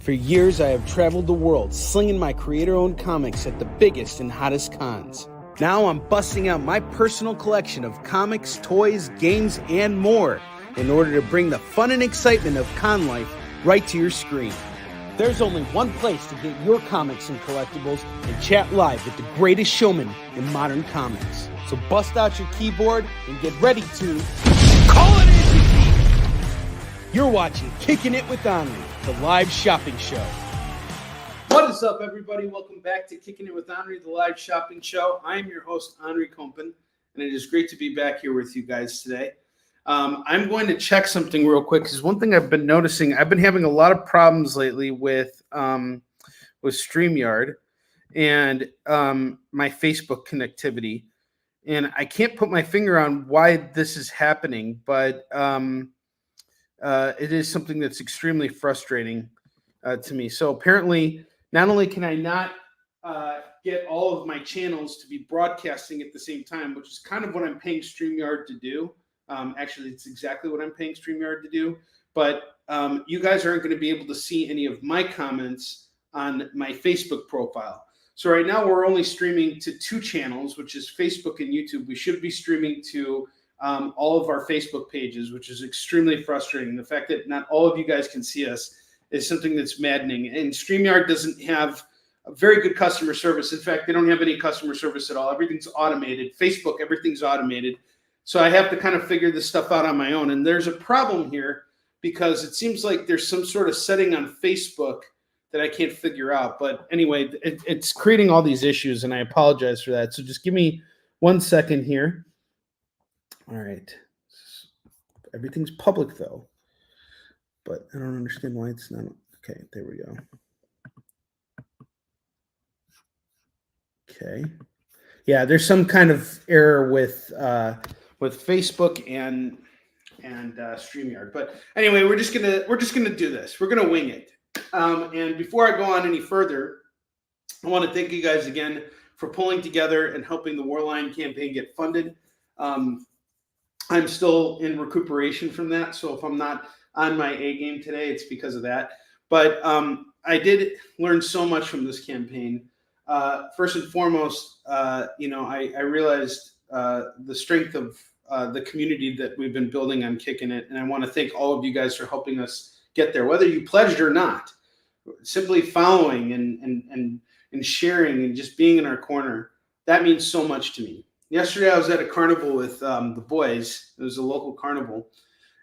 For years, I have traveled the world slinging my creator-owned comics at the biggest and hottest cons. Now I'm busting out my personal collection of comics, toys, games, and more in order to bring the fun and excitement of con life right to your screen. There's only one place to get your comics and collectibles and chat live with the greatest showman in modern comics. So bust out your keyboard and get ready to call it in. You're watching Kickin' It with Onrie, the live shopping show. What is up, everybody? Welcome back to Kickin' It with Onrie, the live shopping show. I am your host, Onrie Compen, and it is great to be back here with you guys today. I'm going to check something real quick because one thing I've been noticing, I've been having a lot of problems lately with StreamYard and my Facebook connectivity, and I can't put my finger on why this is happening, but it is something that's extremely frustrating to me. So apparently, not only can I not get all of my channels to be broadcasting at the same time, which is kind of what I'm paying StreamYard to do. Actually, it's exactly what I'm paying StreamYard to do. But you guys aren't going to be able to see any of my comments on my Facebook profile. So right now, we're only streaming to two channels, which is Facebook and YouTube. We should be streaming to all of our Facebook pages, which is extremely frustrating. The fact that not all of you guys can see us is something that's maddening. And StreamYard doesn't have a very good customer service. In fact, they don't have any customer service at all. Everything's automated. Facebook, everything's automated. So I have to kind of figure this stuff out on my own. And there's a problem here because it seems like there's some sort of setting on Facebook that I can't figure out. But anyway, it's creating all these issues, and I apologize for that. So just give me 1 second here. All right. Everything's public, though. But I don't understand why it's not. Okay, there we go. Okay. Yeah, there's some kind of error with Facebook and StreamYard. But anyway, we're just gonna do this. We're gonna wing it. And before I go on any further, I want to thank you guys again for pulling together and helping the Warline campaign get funded. I'm still in recuperation from that, so if I'm not on my A game today, it's because of that. But I did learn so much from this campaign. First and foremost, I realized the strength of the community that we've been building on Kickin' It, and I want to thank all of you guys for helping us get there, whether you pledged or not. Simply following and sharing and just being in our corner, that means so much to me. Yesterday, I was at a carnival with the boys. It was a local carnival,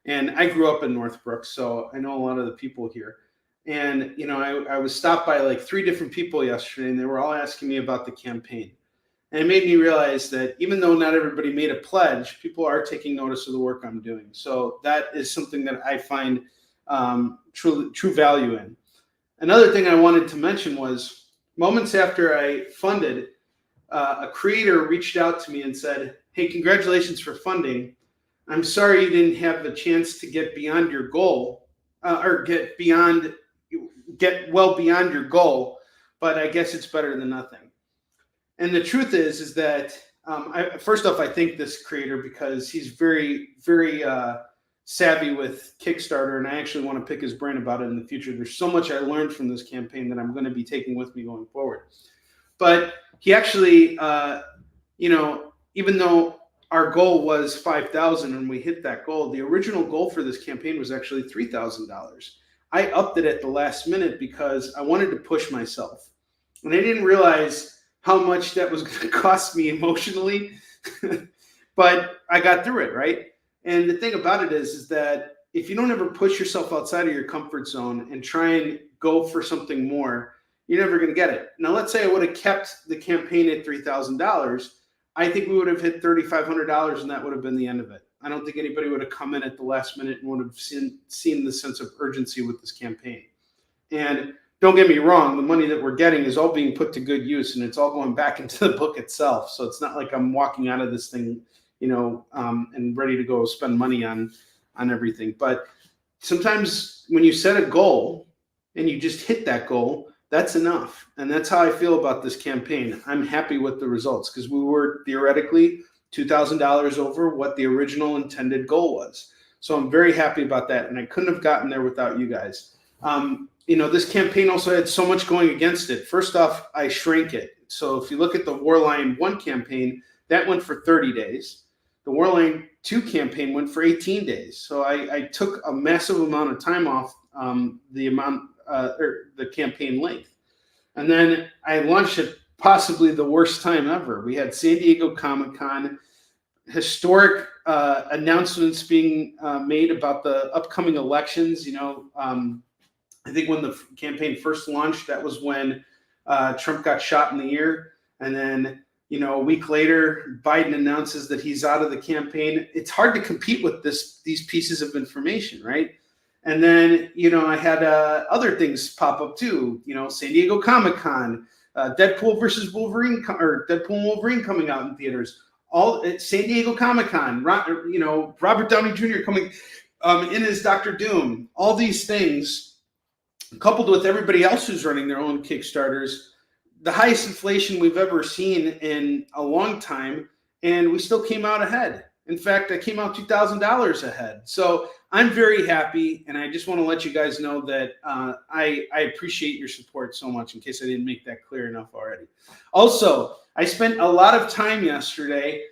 and I grew up in Northbrook, so I know a lot of the people here. And, I was stopped by like 3 different people yesterday, and they were all asking me about the campaign. And it made me realize that even though not everybody made a pledge, people are taking notice of the work I'm doing. So that is something that I find true value in. Another thing I wanted to mention was moments after I funded, a creator reached out to me and said, "Hey, congratulations for funding. I'm sorry you didn't have the chance to get beyond your goal, or get well beyond your goal, but I guess it's better than nothing." And the truth is that first off, I thank this creator because he's very, very savvy with Kickstarter, and I actually want to pick his brain about it in the future. There's so much I learned from this campaign that I'm going to be taking with me going forward. But he actually, even though our goal was $5,000 and we hit that goal, the original goal for this campaign was actually $3,000. I upped it at the last minute because I wanted to push myself. And I didn't realize how much that was going to cost me emotionally, but I got through it, right? And the thing about it is that if you don't ever push yourself outside of your comfort zone and try and go for something more, you're never going to get it. Now, let's say I would have kept the campaign at $3,000. I think we would have hit $3,500, and that would have been the end of it. I don't think anybody would have come in at the last minute and would have seen the sense of urgency with this campaign. And don't get me wrong, the money that we're getting is all being put to good use, and it's all going back into the book itself. So it's not like I'm walking out of this thing, and ready to go spend money on everything. But sometimes when you set a goal and you just hit that goal, that's enough. And that's how I feel about this campaign. I'm happy with the results because we were theoretically $2,000 over what the original intended goal was. So I'm very happy about that. And I couldn't have gotten there without you guys. this campaign also had so much going against it. First off, I shrank it. So if you look at the Warline 1 campaign, that went for 30 days. The Warline 2 campaign went for 18 days. So I took a massive amount of time off the campaign length. And then I launched it possibly the worst time ever. We had San Diego Comic-Con, historic announcements being made about the upcoming elections. I think when the campaign first launched, that was when Trump got shot in the ear. And then, a week later, Biden announces that he's out of the campaign. It's hard to compete with these pieces of information, right? And then, I had other things pop up too. San Diego Comic-Con, Deadpool versus Wolverine, or Deadpool and Wolverine coming out in theaters. All at San Diego Comic-Con, Robert Downey Jr. coming in as Dr. Doom. All these things, coupled with everybody else who's running their own Kickstarters, the highest inflation we've ever seen in a long time, and we still came out ahead. In fact, I came out $2,000 ahead. So I'm very happy, and I just want to let you guys know that I appreciate your support so much, in case I didn't make that clear enough already. Also, I spent a lot of time yesterday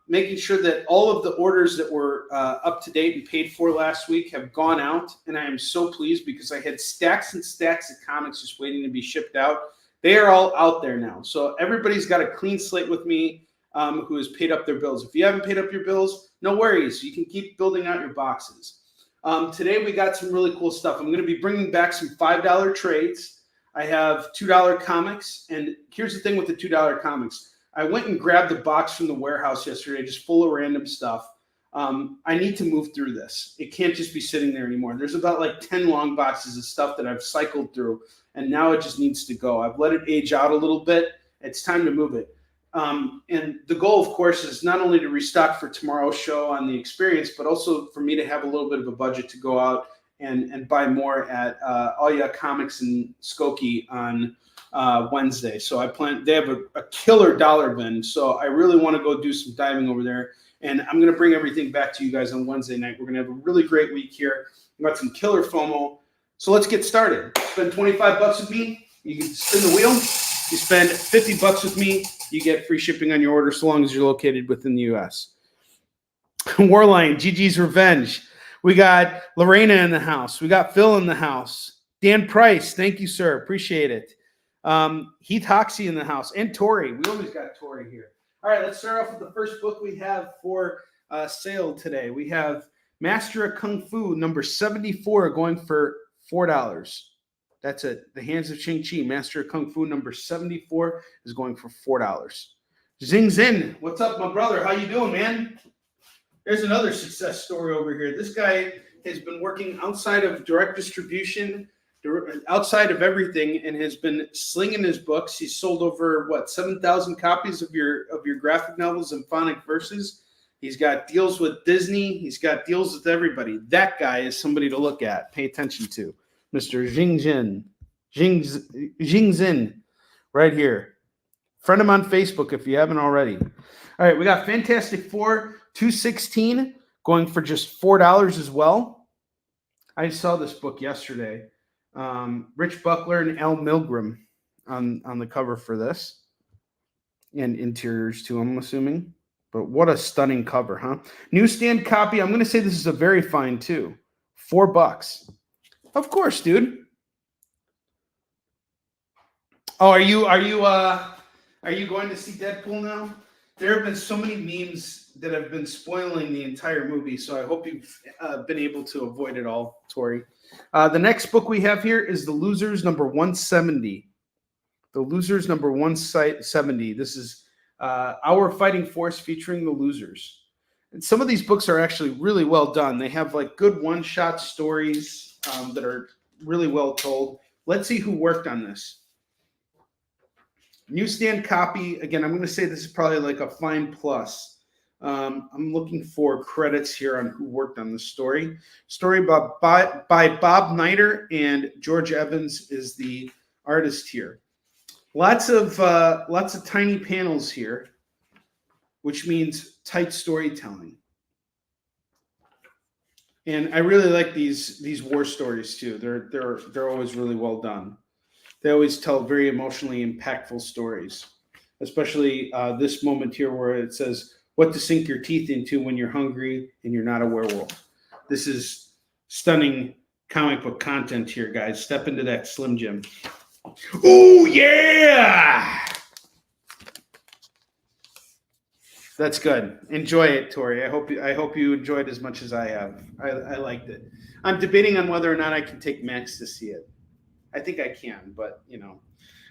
making sure that all of the orders that were up to date and paid for last week have gone out. And I am so pleased, because I had stacks and stacks of comics just waiting to be shipped out. They are all out there now. So everybody's got a clean slate with me who has paid up their bills. If you haven't paid up your bills, no worries. You can keep building out your boxes. Today we got some really cool stuff. I'm going to be bringing back some $5 trades. I have $2 comics. And here's the thing with the $2 comics. I went and grabbed a box from the warehouse yesterday, just full of random stuff. I need to move through this. It can't just be sitting there anymore. There's about like 10 long boxes of stuff that I've cycled through, and now it just needs to go. I've let it age out a little bit. It's time to move it. And the goal, of course, is not only to restock for tomorrow's show on the experience, but also for me to have a little bit of a budget to go out and buy more at All Ya Comics and Skokie on Wednesday. So they have a killer dollar bin. So I really want to go do some diving over there. And I'm going to bring everything back to you guys on Wednesday night. We're going to have a really great week here. We've got some killer FOMO. So let's get started. Spend 25 bucks with me. You can spin the wheel. You spend 50 bucks with me. You get free shipping on your order, so long as you're located within the U.S. Warline, Gigi's Revenge. We got Lorena in the house. We got Phil in the house. Dan Price, thank you, sir. Appreciate it. Heath Hoxie in the house. And Tori. We always got Tori here. All right, let's start off with the first book we have for sale today. We have Master of Kung Fu, number 74, going for $4. That's it. The Hands of Shang-Chi, Master of Kung Fu, number 74, is going for $4. Zing Zin, what's up, my brother? How you doing, man? There's another success story over here. This guy has been working outside of direct distribution, outside of everything, and has been slinging his books. He's sold over 7,000 copies of your graphic novels and phonic verses. He's got deals with Disney. He's got deals with everybody. That guy is somebody to look at, pay attention to. Mr. Jing Zin, right here. Friend him on Facebook if you haven't already. All right, we got Fantastic Four 216 going for just $4 as well. I saw this book yesterday. Rich Buckler and Al Milgrom on the cover for this, and interiors too, I'm assuming. But what a stunning cover, huh? Newsstand copy. I'm going to say this is a very fine too. $4. Of course, dude. Oh, are you going to see Deadpool now? There have been so many memes that have been spoiling the entire movie, so I hope you've been able to avoid it all, Tori. The next book we have here is The Losers, number 170. The Losers, number 170. This is Our Fighting Force featuring The Losers. And some of these books are actually really well done. They have good one-shot stories that are really well told. Let's see who worked on this. Newsstand copy. Again, I'm going to say this is probably a fine plus. I'm looking for credits here on who worked on the story. Story by Bob Nider, and George Evans is the artist here. Lots of tiny panels here, which means tight storytelling. And I really like these war stories too. They're always really well done. They always tell very emotionally impactful stories, especially this moment here where it says what to sink your teeth into when you're hungry and you're not a werewolf. This is stunning comic book content here, guys. Step into that Slim Jim. Oh yeah, that's good. Enjoy it, Tori. I hope you enjoyed as much as I have. I liked it. I'm debating on whether or not I can take Max to see it. I think I can, but you know.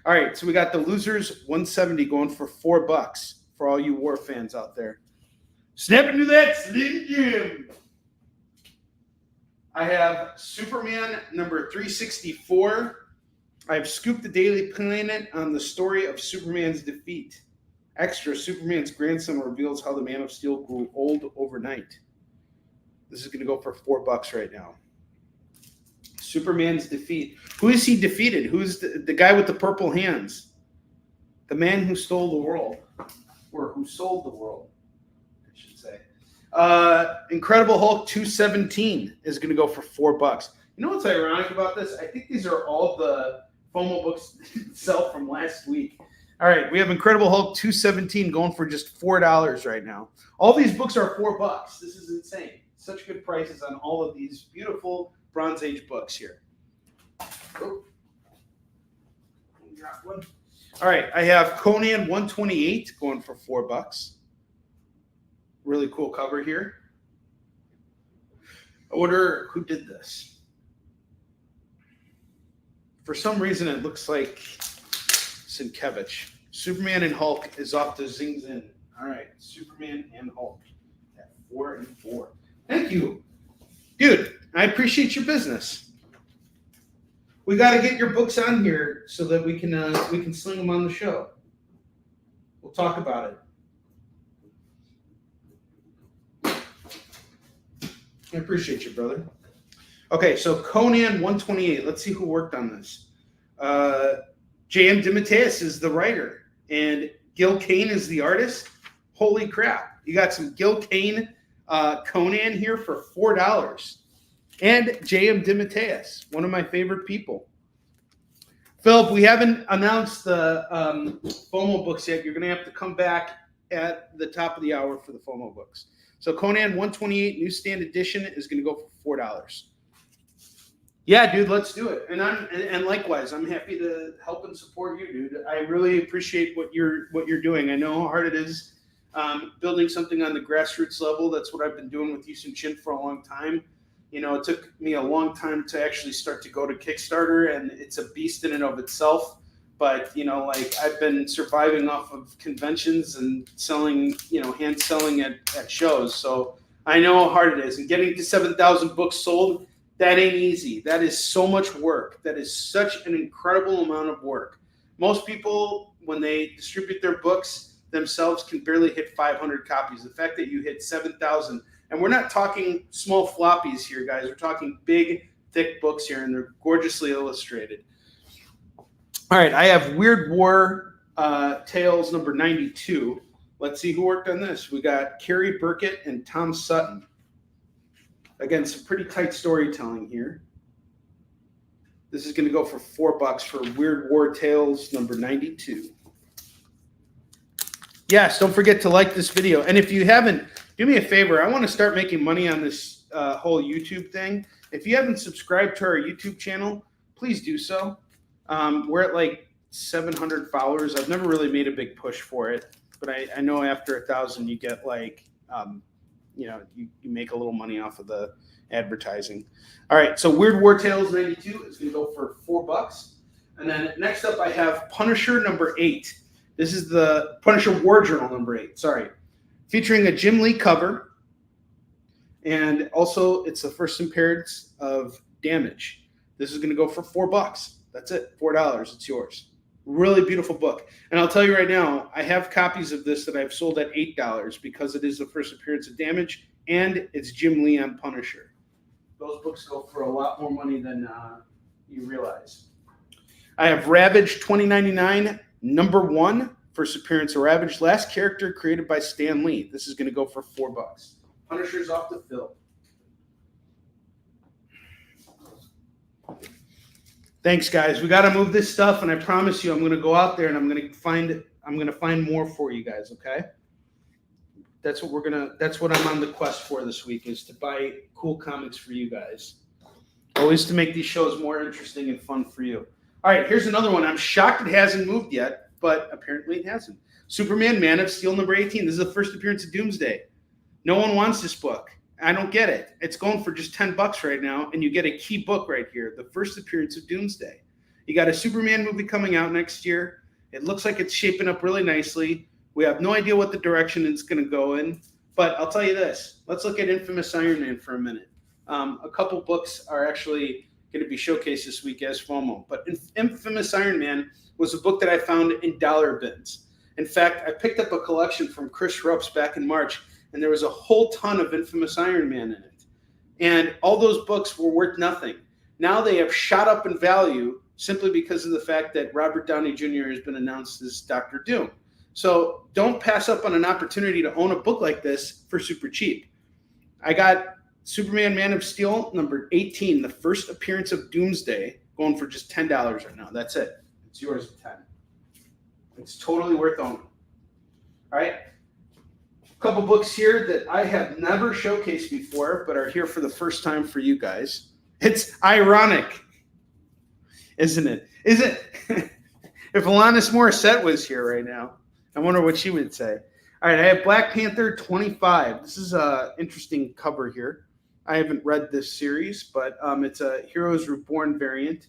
All right, so we got the Losers 170 going for $4 for all you war fans out there. Snap into that Slim Jim. I have Superman number 364. I've scooped the Daily Planet on the story of Superman's defeat. Extra, Superman's grandson reveals how the Man of Steel grew old overnight. This is going to go for $4 right now. Superman's defeat. Who is he defeated? Who's the guy with the purple hands? The man who stole the world. Or who sold the world, I should say. Incredible Hulk 217 is going to go for $4. You know what's ironic about this? I think these are all the FOMO books itself from last week. All right, we have Incredible Hulk 217 going for just $4 right now. All these books are $4. This is insane. Such good prices on all of these beautiful Bronze Age books here. Oh. Got one. All right, I have Conan 128 going for $4. Really cool cover here. I wonder who did this. For some reason, it looks like Sienkiewicz. Superman and Hulk is off to Zing Zin. All right, Superman and Hulk at 4 and 4. Thank you, dude. I appreciate your business. We got to get your books on here so that we can sling them on the show. We'll talk about it. I appreciate you, brother. Okay, so Conan 128. Let's see who worked on this. J.M. DeMatteis is the writer, and Gil Kane is the artist. Holy crap. You got some Gil Kane Conan here for $4. And J.M. DeMatteis, one of my favorite people. Philip, we haven't announced the FOMO books yet. You're going to have to come back at the top of the hour for the FOMO books. So Conan 128 newsstand edition is going to go for $4. Yeah, dude, let's do it. And likewise, I'm happy to help and support you, dude. I really appreciate what you're doing. I know how hard it is building something on the grassroots level. That's what I've been doing with Houston Chin for a long time. You know, it took me a long time to actually start to go to Kickstarter, and it's a beast in and of itself. But, you know, like I've been surviving off of conventions and selling, you know, hand selling at shows. So I know how hard it is. And getting to 7,000 books sold, that ain't easy. That is so much work. That is such an incredible amount of work. Most people, when they distribute their books themselves, can barely hit 500 copies. The fact that you hit 7,000, and we're not talking small floppies here, guys. We're talking big, thick books here, and they're gorgeously illustrated. All right, I have Weird War Tales number 92. Let's see who worked on this. We got Carrie Burkett and Tom Sutton. Again, some pretty tight storytelling here. This is going to go for $4 for Weird War Tales number 92. Yes, don't forget to like this video. And if you haven't, do me a favor. I want to start making money on this whole YouTube thing. If you haven't subscribed to our YouTube channel, please do so. We're at like 700 followers. I've never really made a big push for it, but I know after 1,000 you get like, you know, you make a little money off of the advertising. All right, so Weird War Tales 92 is going to go for $4. And then next up I have Punisher number 8. This is the Punisher War Journal number 8, sorry. Featuring a Jim Lee cover. And also it's the first appearance of Damage. This is going to go for $4. That's it, $4. It's yours. Really beautiful book. And I'll tell you right now, I have copies of this that I've sold at $8 because it is the first appearance of Damage and it's Jim Lee on Punisher. Those books go for a lot more money than you realize. I have Ravage 2099, number 1, first appearance of Ravage. Last character created by Stan Lee. This is going to go for $4. Punisher's off the fill. Thanks, guys. We got to move this stuff, and I promise you, I'm going to go out there and I'm going to find more for you guys. Okay. That's what I'm on the quest for this week, is to buy cool comics for you guys. Always to make these shows more interesting and fun for you. All right, here's another one. I'm shocked it hasn't moved yet, but apparently it hasn't. Superman, Man of Steel, number 18. This is the first appearance of Doomsday. No one wants this book. I don't get it. It's going for just $10 right now, and you get a key book right here, the first appearance of Doomsday. You got a Superman movie coming out next year. It looks like it's shaping up really nicely. We have no idea what the direction it's going to go in, but I'll tell you this. Let's look at Infamous Iron Man for a minute. A couple books are actually going to be showcased this week as FOMO, but Infamous Iron Man was a book that I found in dollar bins. In fact, I picked up a collection from Chris Rupp's back in March, and there was a whole ton of Infamous Iron Man in it. And all those books were worth nothing. Now they have shot up in value simply because of the fact that Robert Downey Jr. has been announced as Dr. Doom. So don't pass up on an opportunity to own a book like this for super cheap. I got Superman, Man of Steel, number 18, the first appearance of Doomsday, going for just $10 right now. That's it. It's yours at 10. It's totally worth owning. All right. A couple books here that I have never showcased before, but are here for the first time for you guys. It's ironic, isn't it? Is it? If Alanis Morissette was here right now, I wonder what she would say. All right, I have Black Panther 25. This is an interesting cover here. I haven't read this series, but it's a Heroes Reborn variant,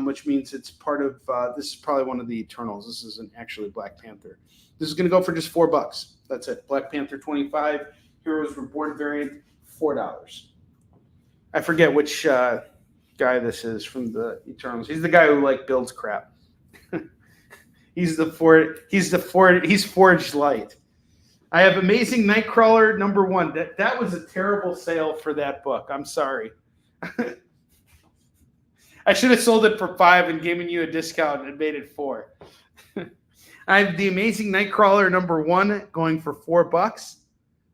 which means it's part of, this is probably one of the Eternals. This isn't actually Black Panther. This is going to go for just $4. That's it. Black Panther 25, Heroes Reborn variant, $4. I forget which guy this is from the Eternals. He's the guy who builds crap. He's Forged Light. I have Amazing Nightcrawler number 1. That was a terrible sale for that book. I'm sorry. I should have sold it for $5 and given you a discount and made it $4. I have The Amazing Nightcrawler number 1 going for $4.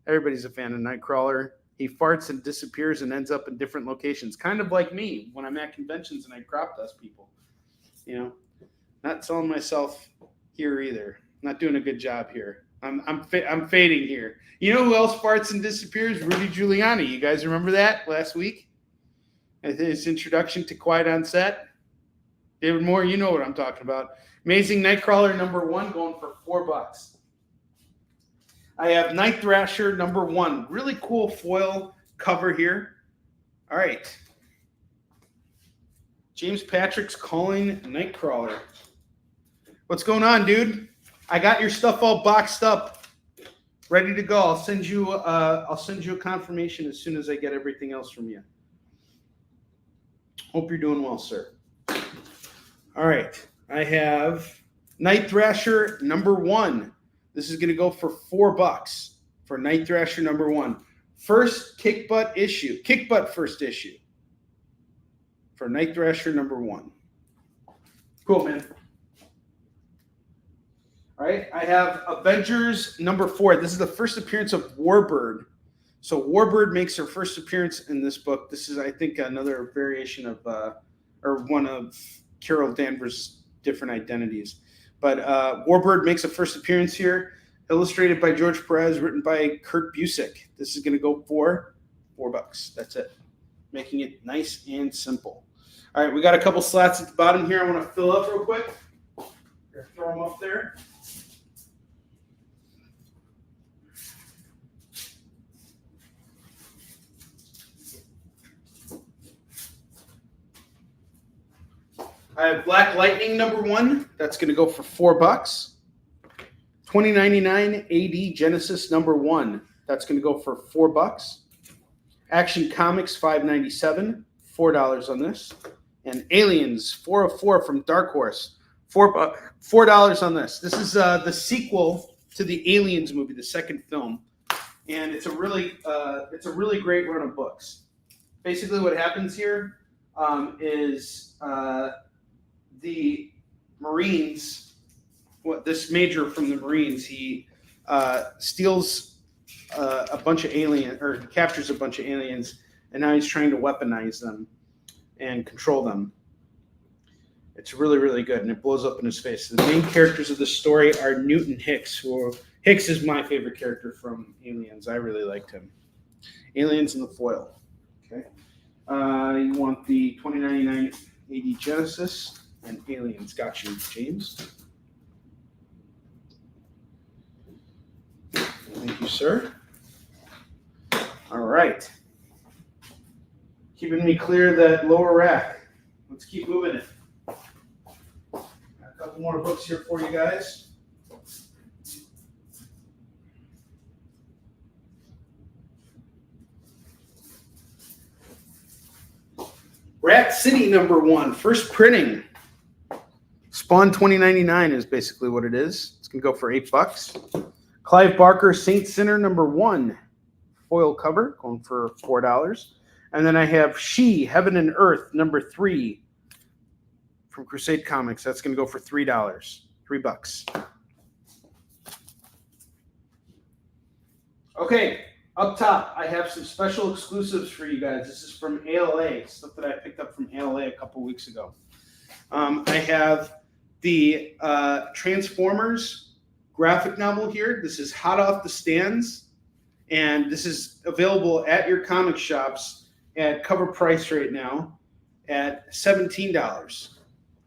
Everybody's a fan of Nightcrawler. He farts and disappears and ends up in different locations. Kind of like me when I'm at conventions and I crop dust people. Not selling myself here either. Not doing a good job here. I'm fading here. You know who else farts and disappears? Rudy Giuliani. You guys remember that last week? His introduction to Quiet on Set. David Moore, you know what I'm talking about. Amazing Nightcrawler number 1 going for $4. I have Night Thrasher number 1. Really cool foil cover here. All right. James Patrick's calling Nightcrawler. What's going on, dude? I got your stuff all boxed up, ready to go. I'll send you a confirmation as soon as I get everything else from you. Hope you're doing well, sir. All right. I have Night Thrasher number 1. This is going to go for $4 for Night Thrasher number 1. First Kick Butt first issue for Night Thrasher number 1. Cool, man. All right, I have Avengers number 4. This is the first appearance of Warbird. So Warbird makes her first appearance in this book. This is, I think, another variation of, or one of Carol Danvers' different identities. But Warbird makes a first appearance here, illustrated by George Perez, written by Kurt Busiek. This is going to go for $4. That's it. Making it nice and simple. All right, we got a couple slots at the bottom here I want to fill up real quick. Throw them up there. I have Black Lightning number 1. That's going to go for $4. 2099 AD Genesis number 1. That's going to go for $4. Action Comics 597. $4 on this. And Aliens 404 from Dark Horse. $4 on this. This is the sequel to the Aliens movie, the second film, and it's a really great run of books. Basically, what happens here is the Marines. This major from the Marines, he steals a bunch of aliens, or captures a bunch of aliens, and now he's trying to weaponize them and control them. It's really, really good, and it blows up in his face. The main characters of the story are Newton Hicks. Hicks is my favorite character from Aliens. I really liked him. Aliens in the foil. Okay. You want the 2099 AD Genesis and Aliens. Got you, James. Thank you, sir. All right. Keeping me clear of that lower rack. Let's keep moving it. Got a couple more books here for you guys. Rat City #1, first printing. Spawn 2099 is basically what it is. It's going to go for $8. Clive Barker, Saint Sinner #1, foil cover, going for $4. And then I have She, Heaven and Earth #3 from Crusade Comics. That's going to go for $3. $3. Okay, up top, I have some special exclusives for you guys. This is from ALA, stuff that I picked up from ALA a couple weeks ago. I have the Transformers graphic novel here. This is hot off the stands, and this is available at your comic shops at cover price right now at $17.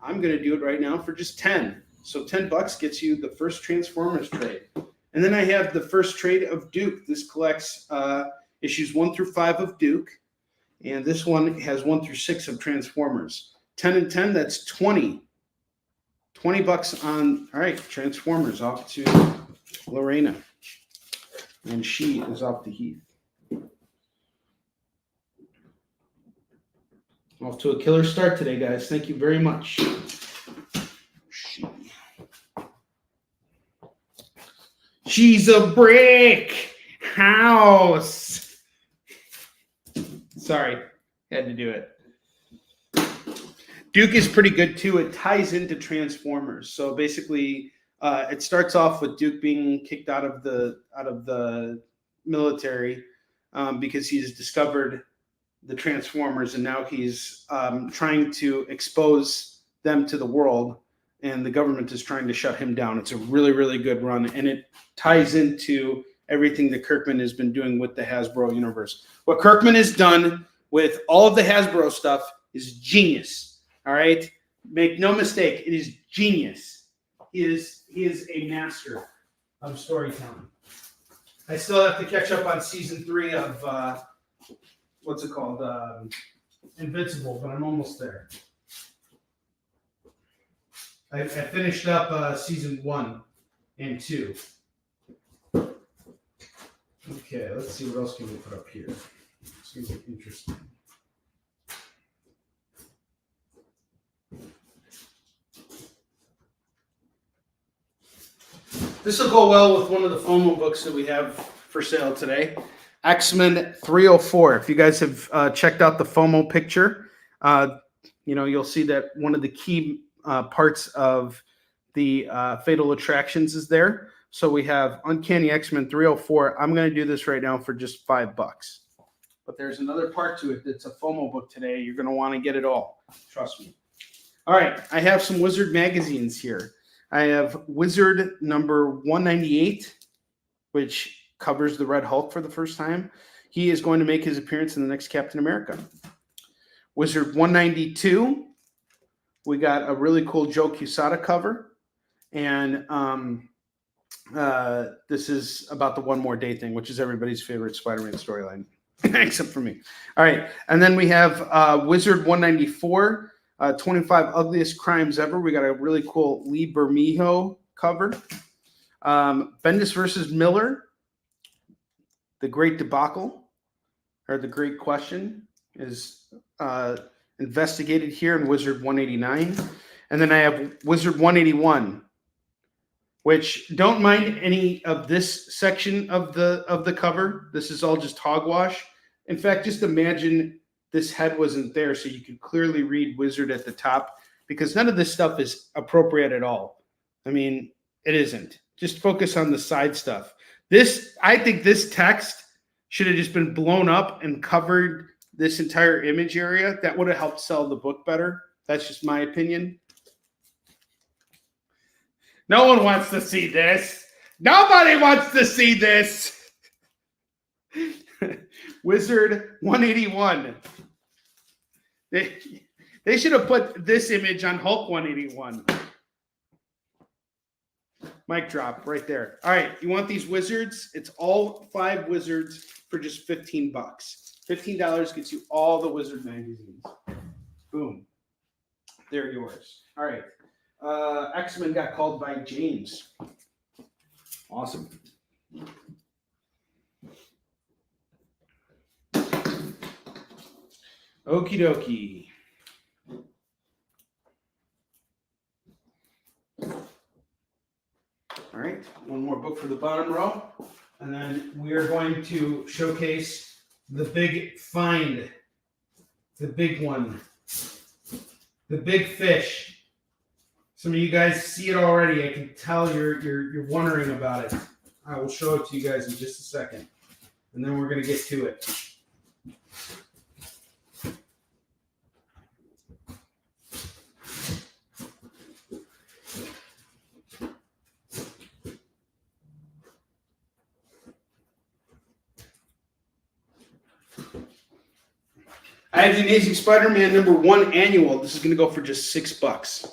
I'm going to do it right now for just $10. So $10 gets you the first Transformers trade. And then I have the first trade of Duke. This collects issues 1 through 5 of Duke, and this one has 1 through 6 of Transformers. 10 and 10, that's 20. $20 on, all right, Transformers off to Lorena. And She is off to Heath. Off to a killer start today, guys. Thank you very much. She's a brick house. Sorry, had to do it. Duke is pretty good too. It ties into Transformers. So basically, it starts off with Duke being kicked out of the military because he's discovered the Transformers, and now he's trying to expose them to the world, and the government is trying to shut him down. It's a really, really good run, and it ties into everything that Kirkman has been doing with the Hasbro universe. What Kirkman has done with all of the Hasbro stuff is genius. All right? Make no mistake, it is genius. He is a master of storytelling. I still have to catch up on season 3 of what's it called? Invincible, but I'm almost there. I finished up season 1 and 2. Okay, let's see what else can we put up here. It's going to be interesting. This will go well with one of the FOMO books that we have for sale today. X-Men 304. If you guys have checked out the FOMO picture, you'll see that one of the key parts of the Fatal Attractions is there. So we have Uncanny X-Men 304. I'm going to do this right now for just $5. But there's another part to it that's a FOMO book today. You're going to want to get it all. Trust me. All right. I have some Wizard magazines here. I have Wizard number 198, which covers the Red Hulk for the first time. He is going to make his appearance in the next Captain America. Wizard 192, we got a really cool Joe Quesada cover. And this is about the One More Day thing, which is everybody's favorite Spider-Man storyline, except for me. All right. And then we have Wizard 194, 25 Ugliest Crimes Ever. We got a really cool Lee Bermejo cover. Bendis versus Miller, The Great Debacle, or The Great Question, is investigated here in Wizard 189. And then I have Wizard 181, which don't mind any of this section of the cover. This is all just hogwash. In fact, just imagine this head wasn't there so you could clearly read Wizard at the top, because none of this stuff is appropriate at all. I mean, it isn't. Just focus on the side stuff. I think this text should have just been blown up and covered this entire image area. That would have helped sell the book better. That's just my opinion. No one wants to see this. Nobody wants to see this. Wizard 181. They should have put this image on Hulk 181. Mic drop right there. All right, you want these wizards? It's all 5 wizards for just $15. $15 gets you all the wizard magazines. Boom. They're yours. All right. X-Men got called by James. Awesome. Okie dokie. All right, one more book for the bottom row. And then we are going to showcase the big find, the big one, the big fish. Some of you guys see it already. I can tell you're wondering about it. I will show it to you guys in just a second. And then we're going to get to it. I have the Amazing Spider-Man #1 annual. This is going to go for just $6.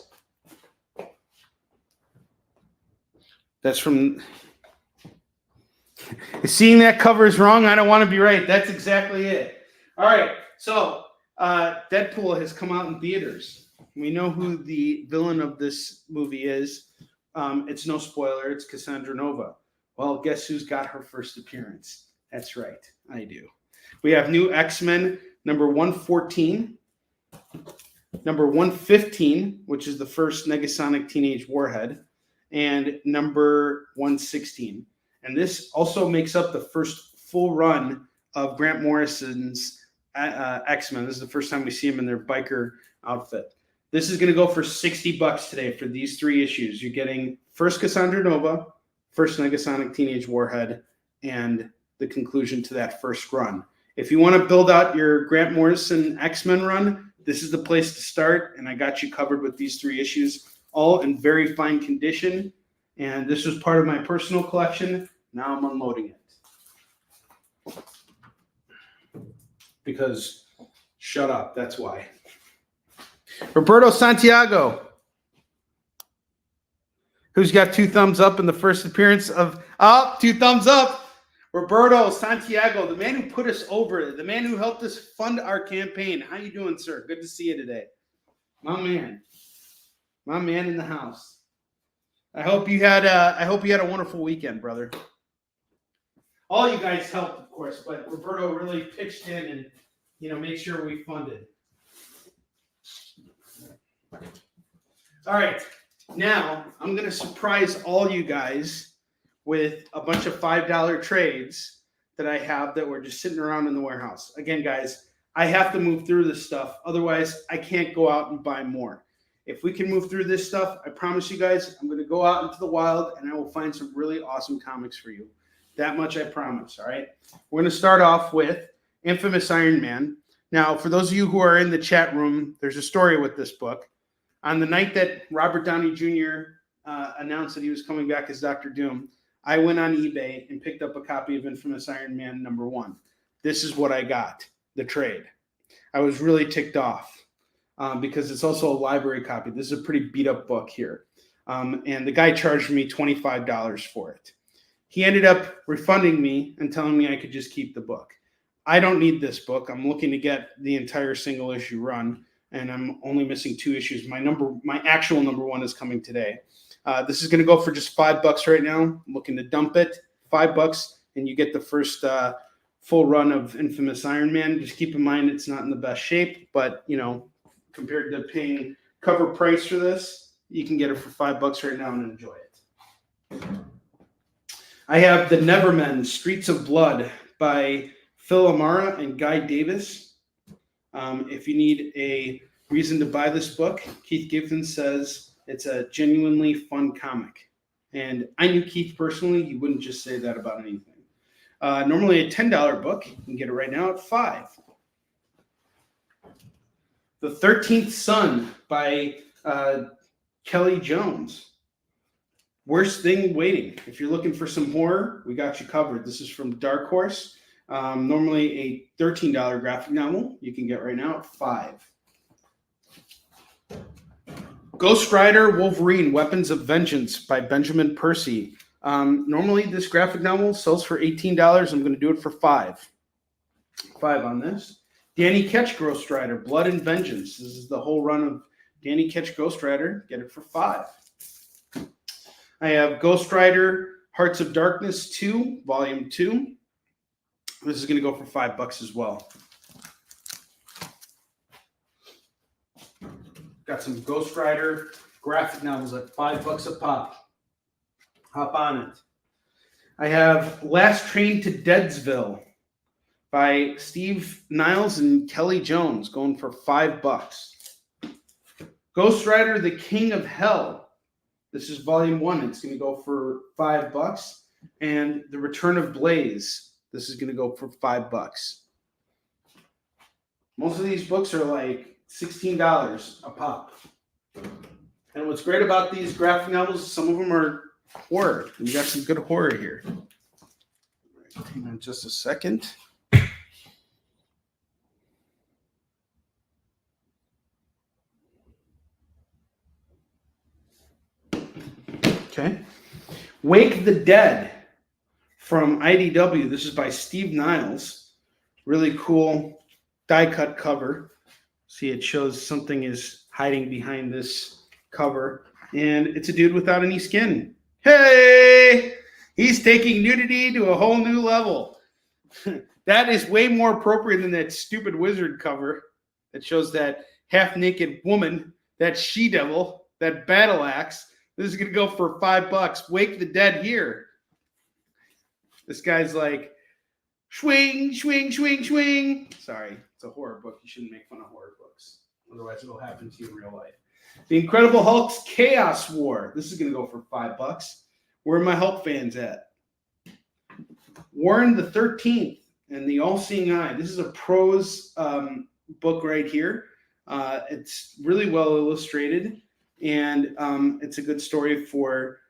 That's from... Seeing that cover is wrong. I don't want to be right. That's exactly it. All right. So Deadpool has come out in theaters. We know who the villain of this movie is. It's no spoiler. It's Cassandra Nova. Well, guess who's got her first appearance? That's right. I do. We have new X-Men #114, #115, which is the first Negasonic Teenage Warhead, and #116. And this also makes up the first full run of Grant Morrison's X-Men. This is the first time we see him in their biker outfit. This is going to go for $60 today for these 3 issues. You're getting first Cassandra Nova, first Negasonic Teenage Warhead, and the conclusion to that first run. If you want to build out your Grant Morrison X-Men run, this is the place to start, and I got you covered with these 3 issues, all in very fine condition. And this was part of my personal collection. Now I'm unloading it. Because, shut up, that's why. Roberto Santiago, who's got 2 thumbs up in the first appearance of... Oh, 2 thumbs up. Roberto Santiago, the man who put us over, the man who helped us fund our campaign. How you doing, sir? Good to see you today. My man in the house. I hope you had a wonderful weekend, brother. All you guys helped, of course, but Roberto really pitched in and made sure we funded. All right, now I'm going to surprise all you guys with a bunch of $5 trades that I have that were just sitting around in the warehouse. Again, guys, I have to move through this stuff. Otherwise, I can't go out and buy more. If we can move through this stuff, I promise you guys, I'm going to go out into the wild and I will find some really awesome comics for you. That much I promise, all right? We're going to start off with Infamous Iron Man. Now, for those of you who are in the chat room, there's a story with this book. On the night that Robert Downey Jr. Announced that he was coming back as Dr. Doom, I went on eBay and picked up a copy of Infamous Iron Man #1. This is what I got, the trade. I was really ticked off because it's also a library copy. This is a pretty beat up book here. And the guy charged me $25 for it. He ended up refunding me and telling me I could just keep the book. I don't need this book. I'm looking to get the entire single issue run, and I'm only missing 2 issues. My actual #1 is coming today. This is going to go for just $5 right now. I'm looking to dump it, $5, and you get the first full run of Infamous Iron Man. Just keep in mind it's not in the best shape, but compared to paying cover price for this, you can get it for $5 right now and enjoy it. I have The Nevermen, Streets of Blood by Phil Amara and Guy Davis. If you need a reason to buy this book, Keith Giffen says it's a genuinely fun comic. And I knew Keith personally. He wouldn't just say that about anything. Normally a $10 book. You can get it right now at $5. The 13th Son by Kelly Jones. Worst Thing Waiting. If you're looking for some horror, we got you covered. This is from Dark Horse. Normally a $13 graphic novel. You can get right now at $5. Ghost Rider Wolverine Weapons of Vengeance by Benjamin Percy. Normally this graphic novel sells for $18. I'm going to do it for $5. $5 on this. Danny Ketch Ghost Rider Blood and Vengeance. This is the whole run of Danny Ketch Ghost Rider. Get it for $5. I have Ghost Rider Hearts of Darkness 2, Volume 2. This is going to go for $5 as well. Got some Ghost Rider graphic novels at $5 a pop. Hop on it. I have Last Train to Deadsville by Steve Niles and Kelly Jones, going for $5. Ghost Rider The King of Hell. This is volume 1. It's going to go for $5. And The Return of Blaze. This is going to go for $5. Most of these books are like $16 a pop. And what's great about these graphic novels, some of them are horror. We got some good horror here. Hang on just a second. Okay. Wake the Dead from IDW. This is by Steve Niles. Really cool die-cut cover. See, it shows something is hiding behind this cover. And it's a dude without any skin. Hey! He's taking nudity to a whole new level. That is way more appropriate than that stupid wizard cover that shows that half-naked woman, that she-devil, that battle axe. This is going to go for $5. Wake the Dead here. This guy's like, swing, swing, swing, swing. Sorry, it's a horror book. You shouldn't make fun of horror books. Otherwise, it'll happen to you in real life. The Incredible Hulk's Chaos War. This is going to go for $5. Where are my Hulk fans at? Warren the 13th and the All-Seeing Eye. This is a prose book right here. It's really well illustrated. And it's a good story for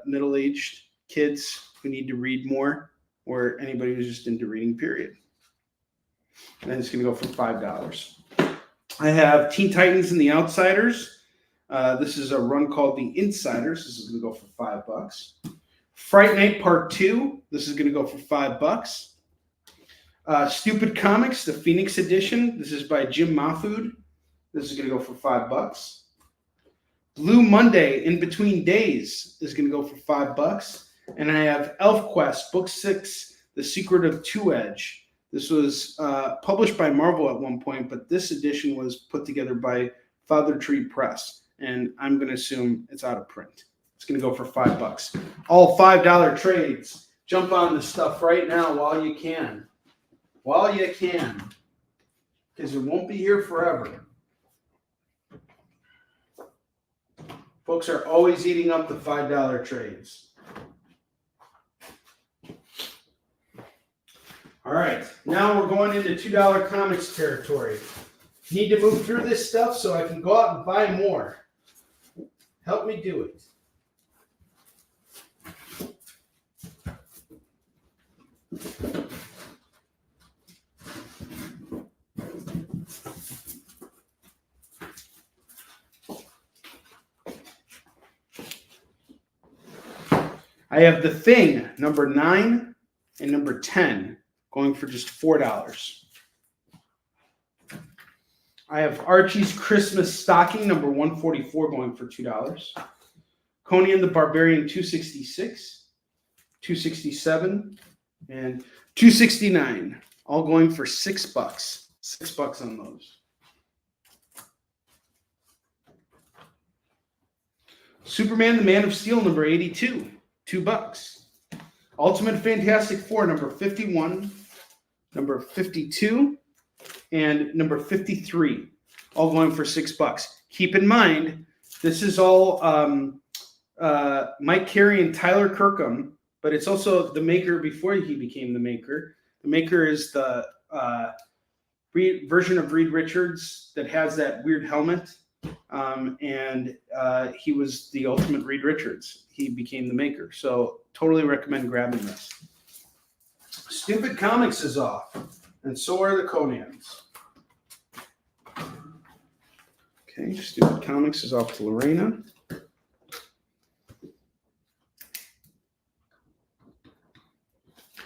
middle-aged kids who need to read more, or anybody who's just into reading, period. And it's going to go for $5. I have Teen Titans and the Outsiders. This is a run called The Insiders. This is going to go for $5. Fright Night Part 2. This is going to go for $5. Stupid Comics, the Phoenix Edition. This is by Jim Mahfood. This is going to go for $5. Blue Monday In Between Days is going to go for $5. And I have ElfQuest, Book 6, The Secret of Two-Edge. This was published by Marvel at one point, but this edition was put together by Father Tree Press. And I'm going to assume it's out of print. It's going to go for $5. All $5 trades. Jump on this stuff right now while you can. While you can. Because it won't be here forever. Folks are always eating up the $5 trades. All right, now we're going into $2 comics territory. Need to move through this stuff so I can go out and buy more. Help me do it. I have The Thing, number 9 and number 10, going for just $4. I have Archie's Christmas Stocking, number 144, going for $2. Conan the Barbarian 266, 267, and 269, all going for $6. $6 on those. Superman the Man of Steel, number 82. $2. Ultimate Fantastic Four, number 51, number 52, and number 53, all going for $6. Keep in mind, this is all Mike Carey and Tyler Kirkham, but it's also the maker before he became the maker. The maker is the version of Reed Richards that has that weird helmet. and he was the ultimate Reed Richards. He became the maker. So totally recommend grabbing this. Stupid Comics is off, and so are the Conans. Okay, Stupid Comics is off to Lorena.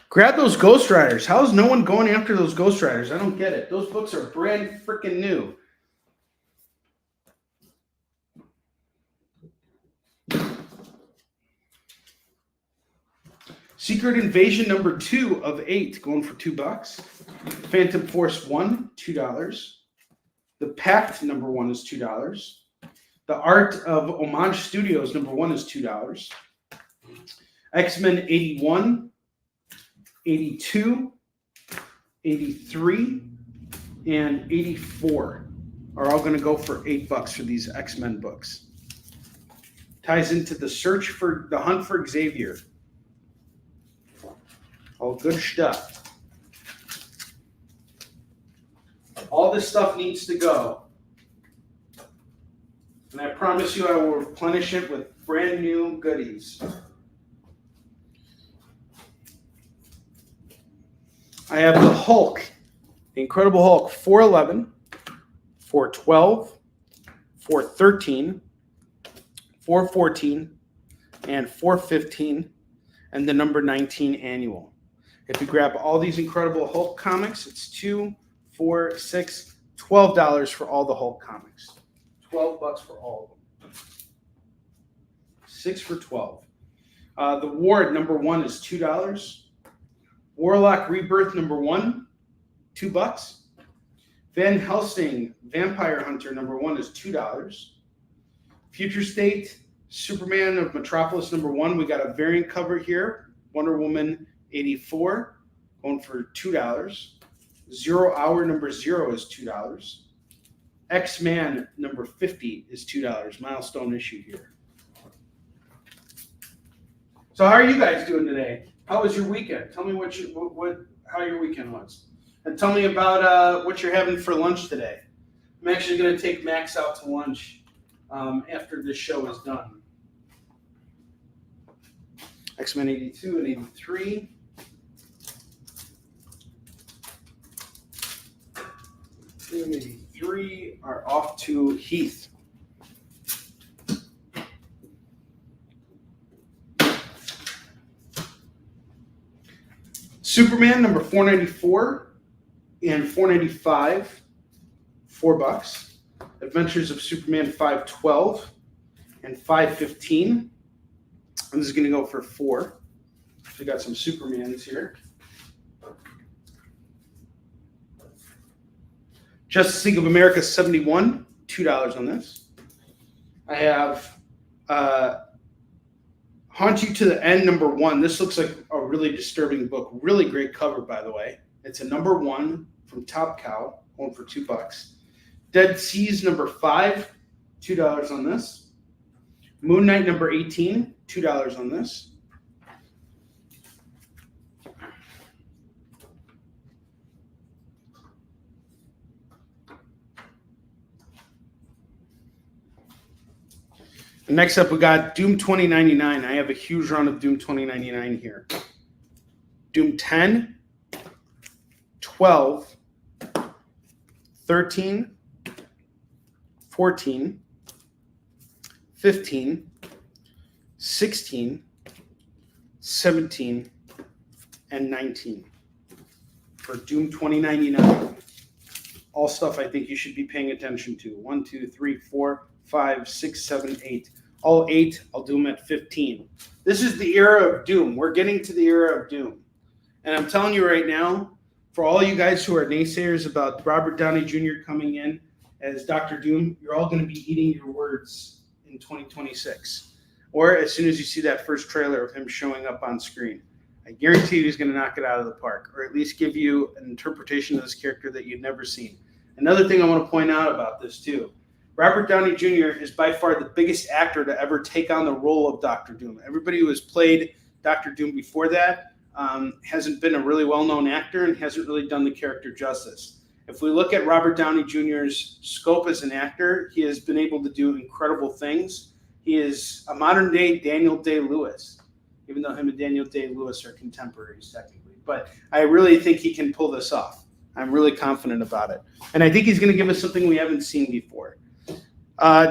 Grab those Ghost Riders. How is no one going after those Ghost Riders? I don't get it. Those books are brand freaking new. Secret Invasion number 2 of 8, going for $2. Phantom Force 1, $2. The Pact number 1 is $2. The Art of Homage Studios number 1 is $2. X-Men 81, 82, 83, and 84 are all going to go for $8 for these X-Men books. Ties into the hunt for Xavier. All good stuff. All this stuff needs to go. And I promise you I will replenish it with brand new goodies. I have the Hulk, the Incredible Hulk, 411, 412, 413, 414, and 415, and the number 19 annual. If you grab all these Incredible Hulk comics, it's $2, $4, $6, $12 for all the Hulk comics. $12 for all of them. 6 for $12. The Ward number 1 is $2. Warlock Rebirth number 1, $2. Van Helsing Vampire Hunter number 1 is $2. Future State Superman of Metropolis number 1, we got a variant cover here. Wonder Woman 84, going for $2. 0 Hour number 0 is $2. X-Man number 50 is $2. Milestone issue here. So how are you guys doing today? How was your weekend? Tell me how your weekend was. And tell me about what you're having for lunch today. I'm actually going to take Max out to lunch after this show is done. X-Men 82 and 83. And 83 are off to Heath. Superman number 494 and 495, $4. Adventures of Superman 512 and 515. And this is going to go for $4. We got some Supermans here. Justice League of America 71, $2 on this. I have Haunt You to the End number 1. This looks like a really disturbing book. Really great cover, by the way. It's a number 1 from Top Cow, going for $2. Dead Seas number 5, $2 on this. Moon Knight number 18, $2 on this. And next up, we got Doom 2099. I have a huge run of Doom 2099 here. Doom 10, 12, 13, 14, 15, 16, 17, and 19 for Doom 2099. All stuff I think you should be paying attention to. 1, 2, 3, 4, 5, 6, 7, 8. All 8, I'll do them at 15. This is the era of Doom. We're getting to the era of Doom. And I'm telling you right now, for all you guys who are naysayers about Robert Downey Jr. coming in as Dr. Doom, you're all going to be eating your words in 2026. Or as soon as you see that first trailer of him showing up on screen. I guarantee you he's going to knock it out of the park, or at least give you an interpretation of this character that you've never seen. Another thing I want to point out about this, too. Robert Downey Jr. is by far the biggest actor to ever take on the role of Dr. Doom. Everybody who has played Dr. Doom before that hasn't been a really well-known actor and hasn't really done the character justice. If we look at Robert Downey Jr.'s scope as an actor, he has been able to do incredible things. He is a modern-day Daniel Day-Lewis, even though him and Daniel Day-Lewis are contemporaries technically. But I really think he can pull this off. I'm really confident about it. And I think he's going to give us something we haven't seen before.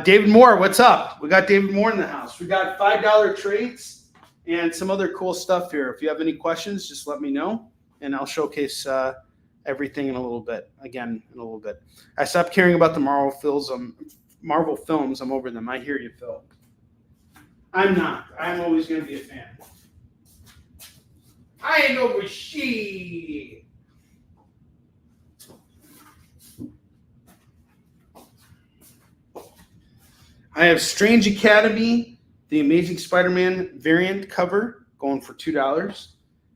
David Moore, what's up? We got David Moore in the house. We got $5 trades and some other cool stuff here. If you have any questions, just let me know, and I'll showcase everything in a little bit. Again, in a little bit. I stopped caring about the Marvel films. I'm over them. I hear you, Phil. I'm not. I'm always going to be a fan. I ain't over she. I have Strange Academy, the Amazing Spider-Man variant cover, going for $2.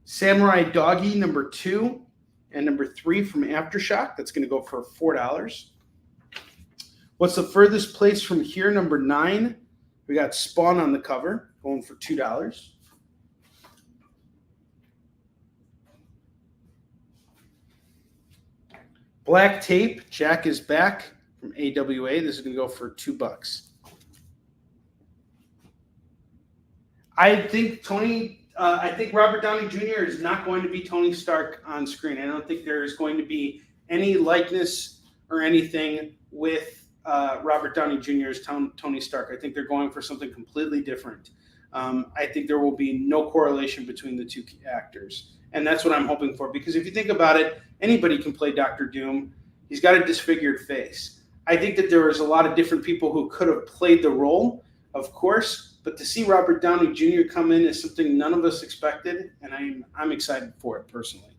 Samurai Doggy number 2 and number 3 from Aftershock. That's going to go for $4. What's the Furthest Place from Here? Number 9. We got Spawn on the cover, going for $2. Black Tape, Jack is Back from AWA. This is going to go for $2. I think Robert Downey Jr. is not going to be Tony Stark on screen. I don't think there is going to be any likeness or anything with Robert Downey Jr. as Tony Stark. I think they're going for something completely different. I think there will be no correlation between the two actors. And that's what I'm hoping for. Because if you think about it, anybody can play Doctor Doom. He's got a disfigured face. I think that there was a lot of different people who could have played the role, of course. But to see Robert Downey Jr. come in is something none of us expected, and I'm excited for it personally.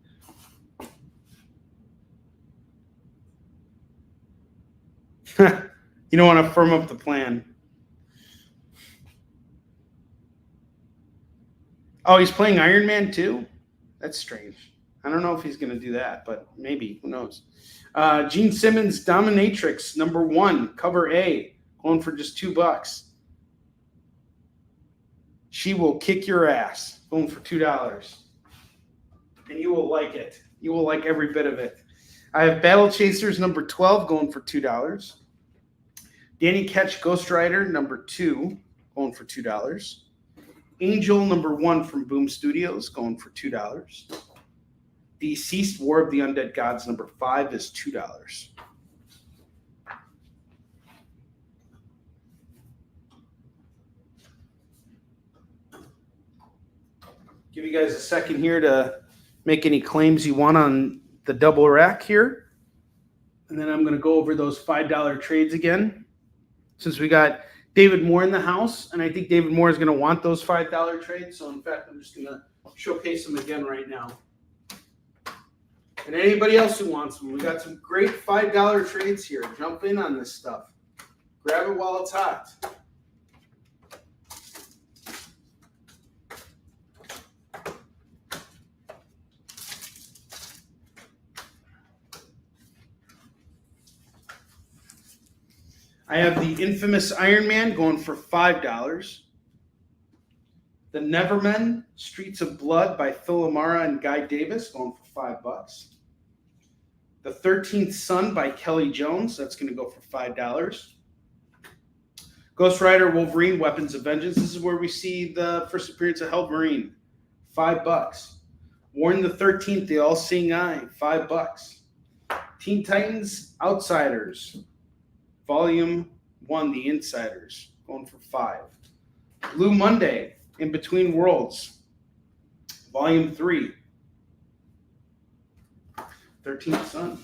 You don't want to firm up the plan. Oh, he's playing Iron Man too? That's strange. I don't know if he's going to do that, but maybe. Who knows? Gene Simmons Dominatrix number 1, cover A, going for just $2. She Will Kick Your Ass, going for $2. And you will like it. You will like every bit of it. I have Battle Chasers number 12, going for $2. Danny Ketch Ghost Rider number 2, going for $2. Angel number 1 from Boom Studios, going for $2. Deceased War of the Undead Gods number 5 is $2. Give you guys a second here to make any claims you want on the double rack here. And then I'm going to go over those $5 trades again. Since we got David Moore in the house, and I think David Moore is going to want those $5 trades. So in fact, I'm just going to showcase them again right now. And anybody else who wants them, we got some great $5 trades here. Jump in on this stuff. Grab it while it's hot. I have the infamous Iron Man going for $5. The Nevermen, Streets of Blood by Phil Amara and Guy Davis, going for $5. The 13th Son by Kelly Jones, that's going to go for $5. Ghost Rider Wolverine, Weapons of Vengeance. This is where we see the first appearance of Hell Marine, $5. Warren the 13th, The All-Seeing Eye, $5. Teen Titans Outsiders, Volume 1, The Insiders, going for $5. Blue Monday, In Between Worlds, Volume 3. 13th Son,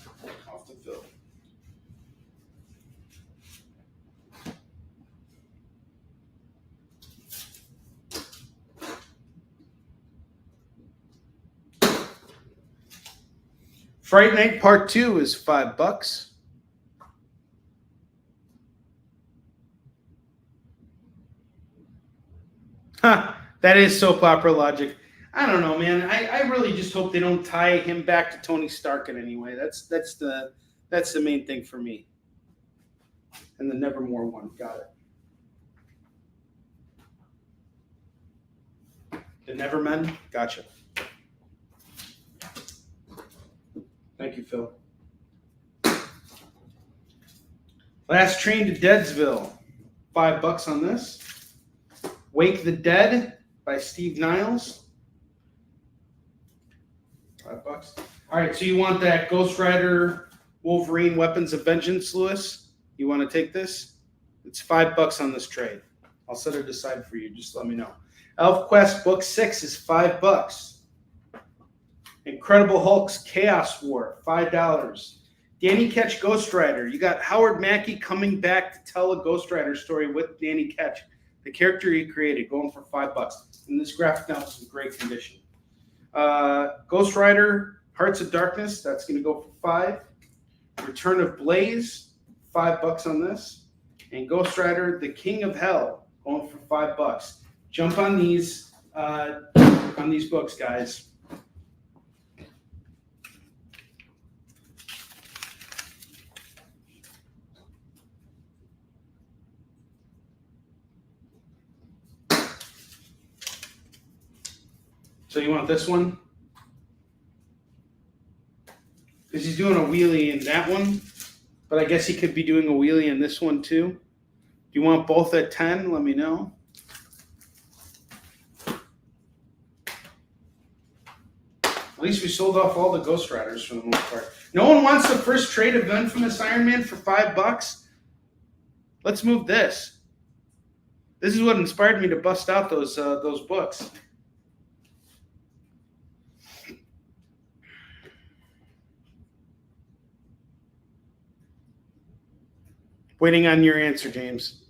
off the field. Fright Night Part 2 is $5. That is soap opera logic. I don't know, man. I really just hope they don't tie him back to Tony Stark in any way. That's the main thing for me. And the Nevermore one, got it. The Nevermen, gotcha. Thank you, Phil. Last Train to Deadsville, $5 on this. Wake the Dead by Steve Niles, $5. All right, so you want that Ghost Rider Wolverine Weapons of Vengeance, Lewis? You want to take this? It's $5 on this trade. I'll set it aside for you. Just let me know. ElfQuest Book 6 is $5. Incredible Hulk's Chaos War, $5. Danny Ketch Ghost Rider. You got Howard Mackey coming back to tell a Ghost Rider story with Danny Ketch, the character he created, going for $5. And this graphic novel is in great condition. Ghost Rider Hearts of Darkness, that's going to go for $5. Return of Blaze, $5 on this. And Ghost Rider The King of Hell, going for $5. Jump on these books, guys. So you want this one? Because he's doing a wheelie in that one, but I guess he could be doing a wheelie in this one too. Do you want both at 10? Let me know. At least we sold off all the Ghost Riders for the most part. No one wants the first trade of Infamous Iron Man for $5? Let's move this. This is what inspired me to bust out those books. Waiting on your answer, James.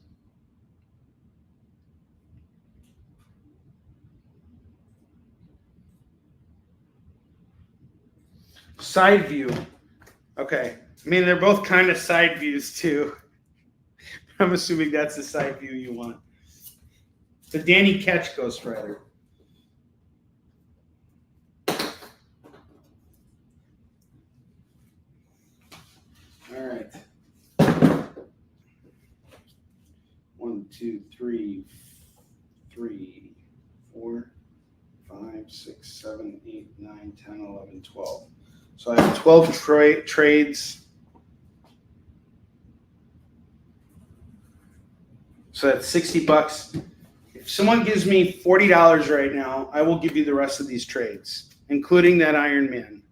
Side view. Okay. I mean, they're both kind of side views, too. I'm assuming that's the side view you want. The Danny Ketch Ghost Rider. All right. 1, 2, 3, 4, 5, 6, 7, 8, 9, 10, 11, 12. So I have 12 trades. So that's $60. If someone gives me $40 right now, I will give you the rest of these trades, including that Iron Man,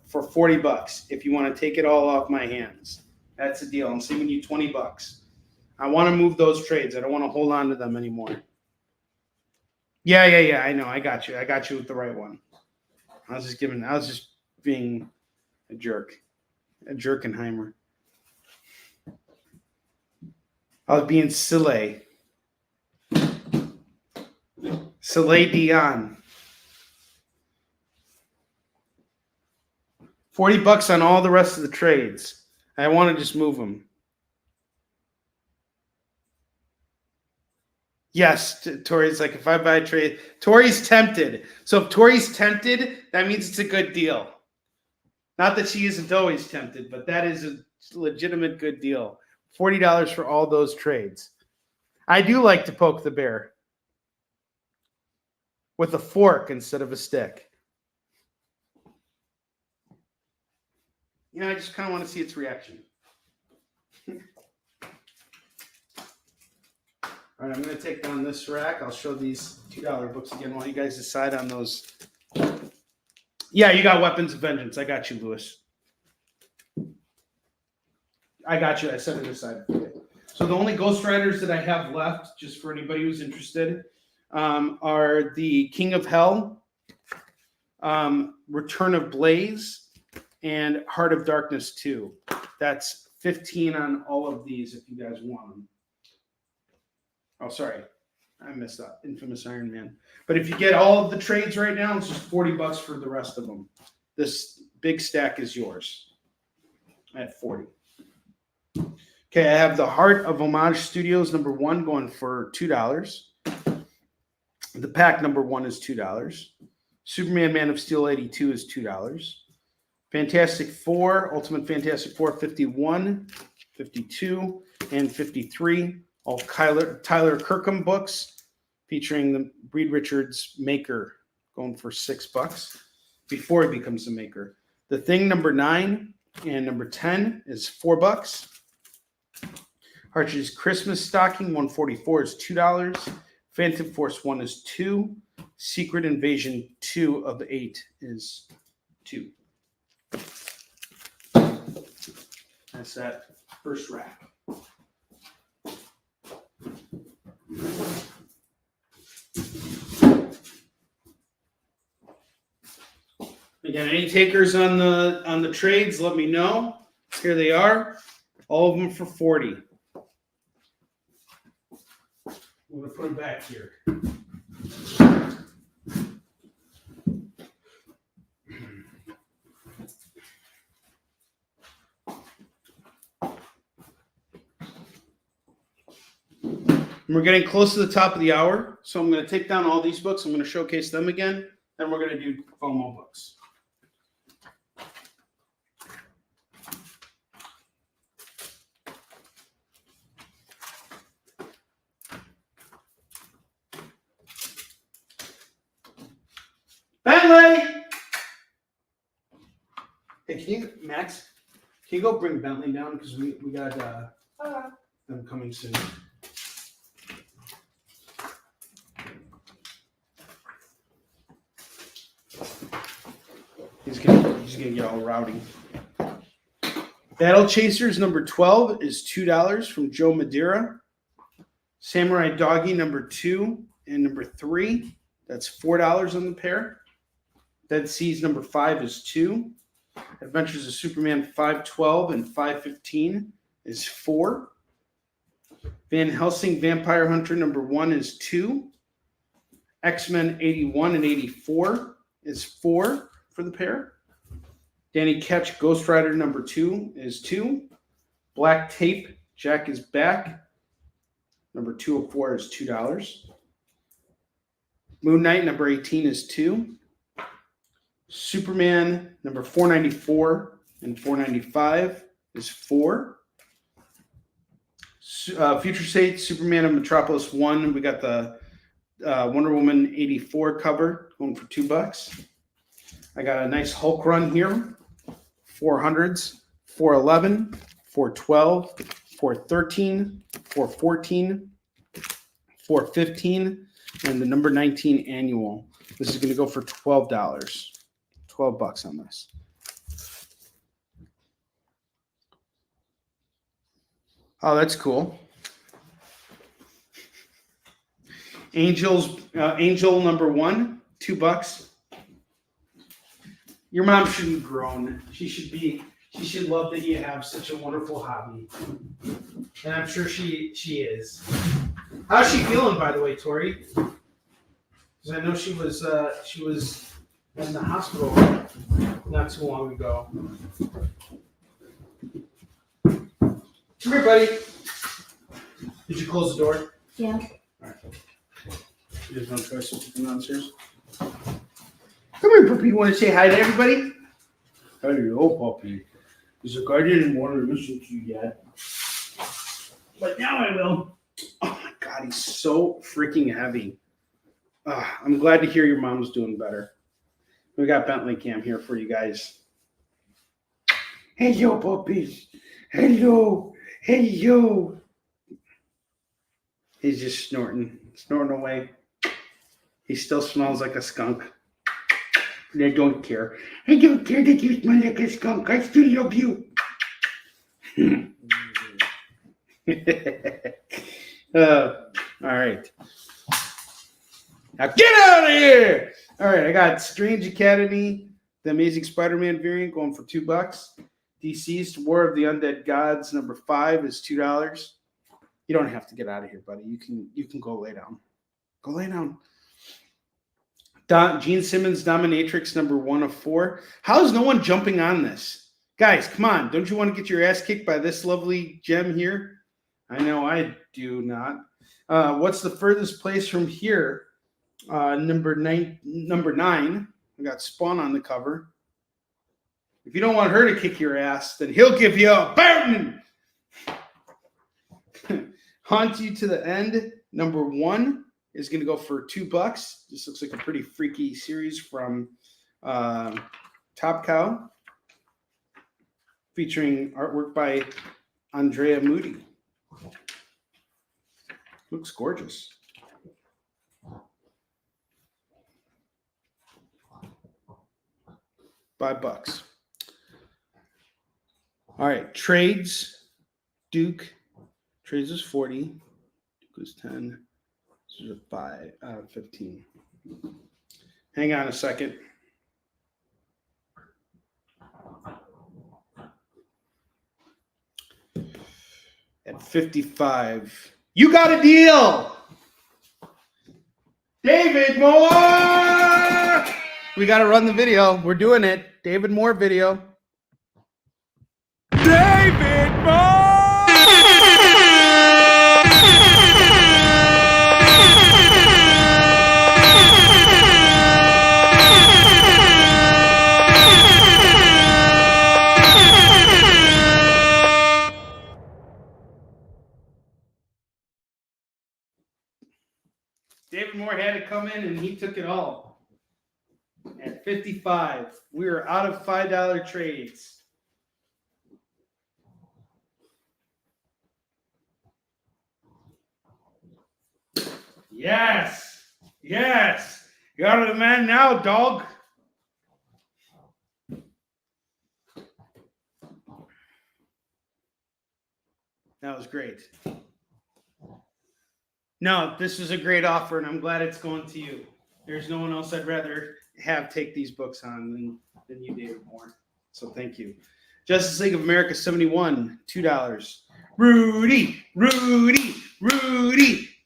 for $40. If you want to take it all off my hands, that's the deal. I'm saving you $20. I want to move those trades. I don't want to hold on to them anymore. Yeah. I know. I got you. I got you with the right one. I was just being a jerk. A Jerkenheimer. I was being silly. Silly Dion. $40 on all the rest of the trades. I want to just move them. Yes, Tori's like, if I buy a trade, Tori's tempted. So if Tori's tempted, that means it's a good deal. Not that she isn't always tempted, but that is a legitimate good deal. $40 for all those trades. I do like to poke the bear with a fork instead of a stick. You know, I just kind of want to see its reaction. All right, I'm going to take down this rack. I'll show these $2 books again while you guys decide on those. Yeah, you got Weapons of Vengeance. I got you, Lewis. I got you. I set it aside. So the only Ghost Riders that I have left, just for anybody who's interested, are the King of Hell, Return of Blaze, and Heart of Darkness 2. That's 15 on all of these if you guys want them. Oh, sorry. I messed up. Infamous Iron Man. But if you get all of the trades right now, it's just $40 for the rest of them. This big stack is yours at 40. Okay, I have the Heart of Homage Studios number 1 going for $2. The pack number 1 is $2. Superman Man of Steel 82 is $2. Fantastic Four, Ultimate Fantastic Four 51, 52, and 53. All Tyler Kirkham books featuring the Reed Richards Maker going for $6 before he becomes a Maker. The Thing number 9 and number 10 is $4. Archie's Christmas Stocking 144 is $2. Phantom Force 1 is 2. Secret Invasion 2 of the 8 is 2. That's that first rack. Again, any takers on the trades, let me know. Here they are. All of them for 40. I'm going to put them back here. We're getting close to the top of the hour, so I'm going to take down all these books. I'm going to showcase them again, then we're going to do FOMO books. Bentley! Hey, Max, can you go bring Bentley down? Because we got them coming soon. He's gonna get all rowdy. Battle Chasers number 12 is $2 from Joe Madeira. Samurai Doggy number 2 and number 3, that's $4 on the pair. Dead Seas number 5 is 2. Adventures of Superman 512 and 515 is 4. Van Helsing Vampire Hunter number 1 is 2. X-Men 81 and 84 is 4 for the pair. Danny Ketch Ghost Rider number 2 is 2. Black Tape Jack is Back number 204 is $2. Moon Knight number 18 is 2. Superman number 494 and 495 is 4. Future State Superman of Metropolis 1. We got the Wonder Woman 84 cover going for $2. I got a nice Hulk run here. 400s, 411, 412, 413, 414, 415, and the number 19 annual. This is going to go for $12. $12 on this. Oh, that's cool. Angel number 1, $2. Your mom shouldn't groan. She should love that you have such a wonderful hobby. And I'm sure she is. How's she feeling, by the way, Tori? Because I know she was in the hospital not too long ago. Come here, buddy. Did you close the door? Yeah. All right. There's no choice to come downstairs. Come here, puppy. You want to say hi to everybody? Hello, puppy. Is a guy didn't want to listen to you yet. But now I will. Oh my God, he's so freaking heavy. I'm glad to hear your mom's doing better. We got Bentley Cam here for you guys. Hello, puppies. Hello. Hello. He's just snorting away. He still smells like a skunk. I don't care. I don't care that you smell like a skunk. I still love you. All right. Now get out of here. All right, I got Strange Academy, the Amazing Spider-Man variant going for $2. Deceased War of the Undead Gods number 5 is $2. You don't have to get out of here, buddy. You can go lay down. Go lay down. Gene Simmons Dominatrix number 1 of 4. How is no one jumping on this? Guys, come on. Don't you want to get your ass kicked by this lovely gem here? I know I do not. What's the furthest place from here? Number 9. We got Spawn on the cover. If you don't want her to kick your ass, then he'll give you a burden. Haunt You to the End number 1 is going to go for $2. This looks like a pretty freaky series from Top Cow, featuring artwork by Andrea Moody. Looks gorgeous. $5. All right, trades. Duke. Trades is 40. Duke was 10. This is a 15. Hang on a second. At 55. You got a deal! David Moore! We got to run the video. We're doing it. David Moore video. David Moore! David Moore had to come in and he took it all. At 55, we are out of $5 trades. Yes. Yes. You're the man now, dog. That was great. No, this was a great offer, and I'm glad it's going to you. There's no one else I'd rather have take these books on than you, David Moore. So thank you. Justice League of America 71, $2. Rudy,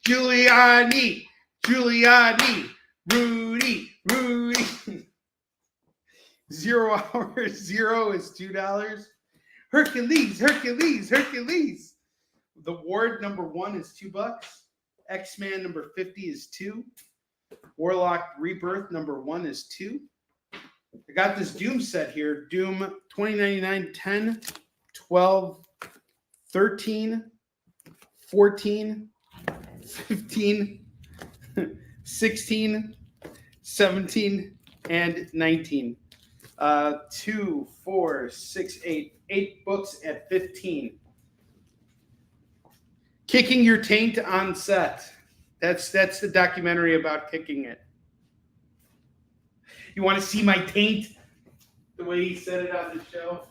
Giuliani, Rudy. 0 hour 0 is $2. Hercules. The Ward number 1 is $2. X-Man number 50 is $2. Warlock Rebirth number 1 is $2. I got this Doom set here. Doom 2099, 10, 12, 13, 14, 15, 16, 17, and 19. 2, 4, 6, 8 books at 15. Kicking Your Taint on Set. That's the documentary about kicking it. You want to see my taint? The way he said it on the show?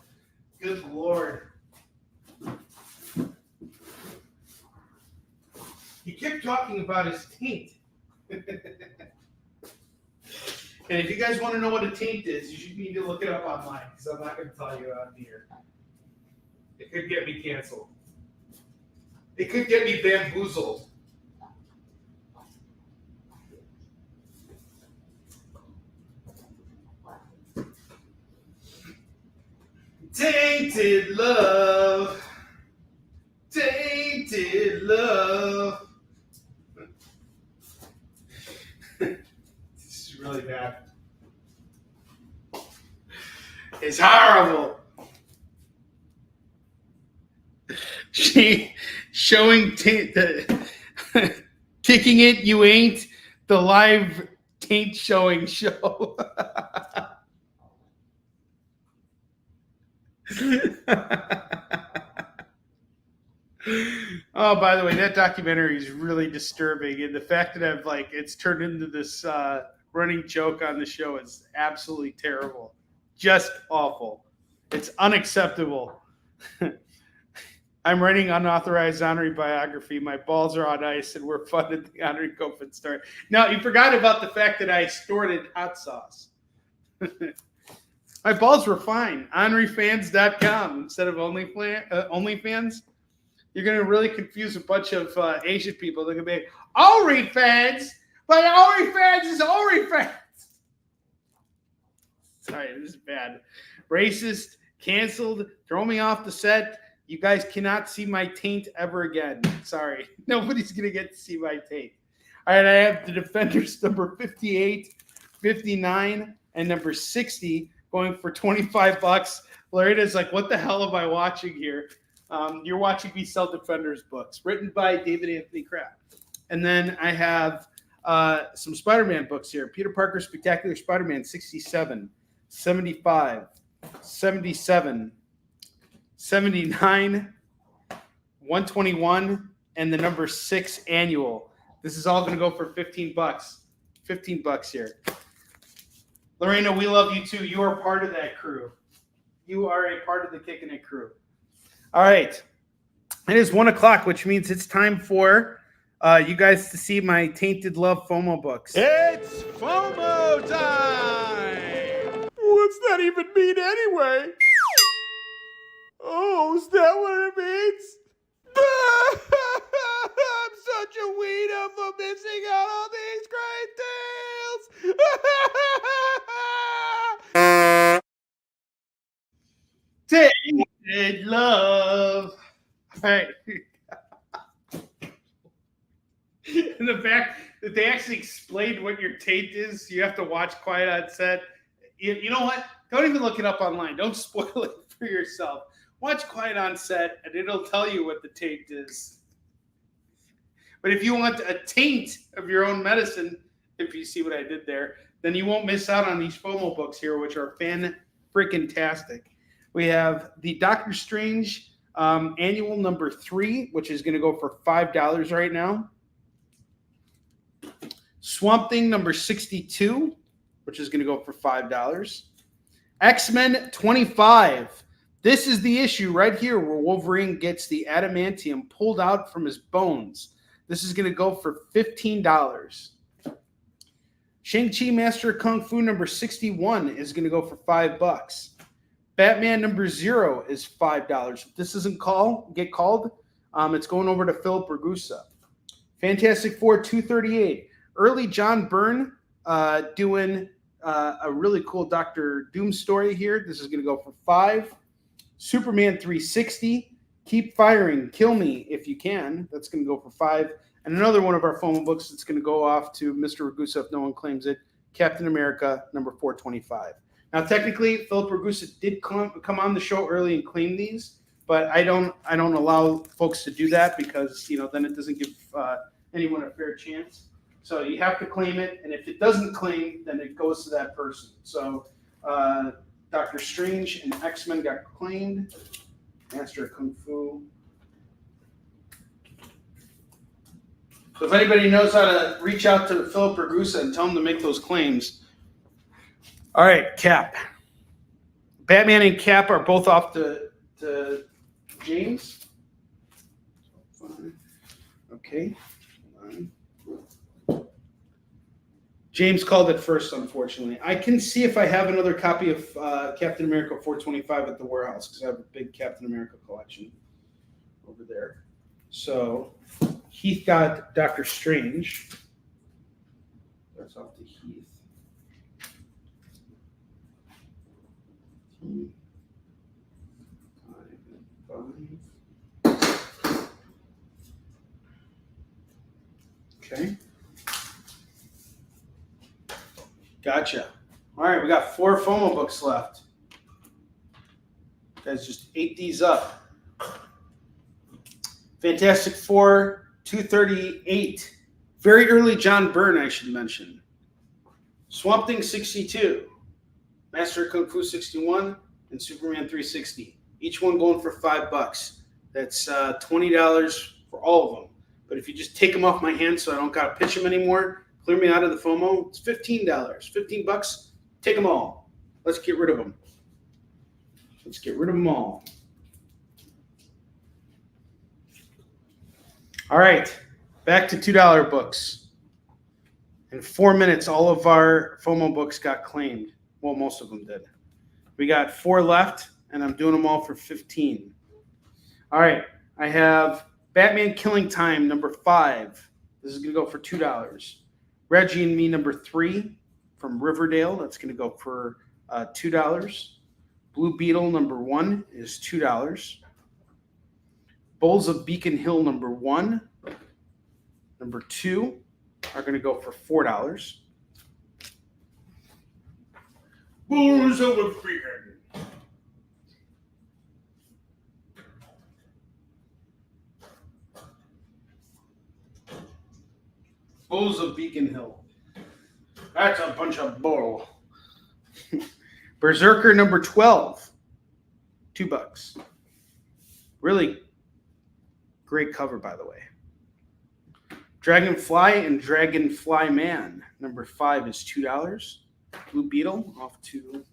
Good Lord. He kept talking about his taint. And if you guys want to know what a taint is, you should need to look it up online, because I'm not going to tell you out here. It could get me canceled. It could get me bamboozled. Tainted love. Tainted love. This is really bad. It's horrible. Showing Kicking It, You Ain't, the live taint showing show. Oh, by the way, that documentary is really disturbing, and the fact that it's turned into this running joke on the show is absolutely terrible. Just awful. It's unacceptable. I'm writing unauthorized Onrie biography. My balls are on ice, and we're funded the Onrie Coffin start. Now, you forgot about the fact that I snorted hot sauce. My balls were fine. OnrieFans.com instead of OnlyFans. You're going to really confuse a bunch of Asian people. They're going to be, OnlyFans? But OnlyFans is OnlyFans. Sorry, this is bad. Racist, canceled, throw me off the set. You guys cannot see my taint ever again. Sorry. Nobody's going to get to see my taint. All right, I have the Defenders number 58, 59, and number 60 going for $25. Loretta's like, what the hell am I watching here? You're watching me sell Defenders books, written by David Anthony Kraft. And then I have some Spider-Man books here. Peter Parker Spectacular Spider-Man 67, 75, 77, 79, 121, and the number 6 annual. This is all going to go for $15. $15 here. Lorena, we love you too. You are part of that crew. You are a part of the Kickin' It crew. All right. It is 1 o'clock, which means it's time for you guys to see my Tainted Love FOMO books. It's FOMO time! What's that even mean anyway? Oh, is that what it means? I'm such a weirdo for missing out on these great deals! Tainted Love. All right. In the back, they actually explained what your taint is. You have to watch Quiet on Set. You know what? Don't even look it up online. Don't spoil it for yourself. Watch Quiet on Set, and it'll tell you what the taint is. But if you want a taint of your own medicine, if you see what I did there, then you won't miss out on these FOMO books here, which are fan-freaking-tastic. We have the Doctor Strange annual number 3, which is going to go for $5 right now. Swamp Thing number 62, which is going to go for $5. X-Men 25. This is the issue right here where Wolverine gets the adamantium pulled out from his bones. This is going to go for $15. Shang-Chi Master of Kung Fu number 61 is going to go for $5. Batman number 0 is $5. If this doesn't get called, it's going over to Philip Ragusa. Fantastic Four 238. Early John Byrne doing a really cool Dr. Doom story here. This is going to go for $5. Superman 360. Keep Firing, Kill Me If You Can. That's going to go for $5. And another one of our FOMO books that's going to go off to Mr. Ragusa if no one claims it. Captain America number 425. Now, technically, Philip Ragusa did come on the show early and claim these, but I don't allow folks to do that because then it doesn't give anyone a fair chance. So you have to claim it, and if it doesn't claim, then it goes to that person. So Doctor Strange and X-Men got claimed. Master of Kung Fu. So if anybody knows how to reach out to Philip Ragusa and tell him to make those claims. All right, Cap. Batman and Cap are both off to James. Okay. James called it first, unfortunately. I can see if I have another copy of Captain America 425 at the warehouse because I have a big Captain America collection over there. So Heath got Doctor Strange. That's off to Heath. Okay. Gotcha. All right, we got 4 FOMO books left. Guys, just ate these up. Fantastic Four 238. Very early John Byrne, I should mention. Swamp Thing 62. Master of Kung Fu 61. And Superman 360. Each one going for $5. That's $20 for all of them. But if you just take them off my hands so I don't got to pitch them anymore, clear me out of the FOMO, it's $15. $15, take them all. Let's get rid of them. Let's get rid of them all. All right, back to $2 books. In 4 minutes, all of our FOMO books got claimed. Well, most of them did. We got 4 left, and I'm doing them all for $15. All right, I have Batman Killing Time, number 5. This is going to go for $2. Reggie and Me, number 3 from Riverdale. That's going to go for $2. Blue Beetle, number 1 is $2. Bulls of Beacon Hill, number 1. Number 2 are going to go for $4. Bulls of Beacon. Bulls of Beacon Hill. That's a bunch of bull. Berserker number 12. $2. Really great cover, by the way. Dragonfly and Dragonfly Man. Number 5 is $2. Blue Beetle off to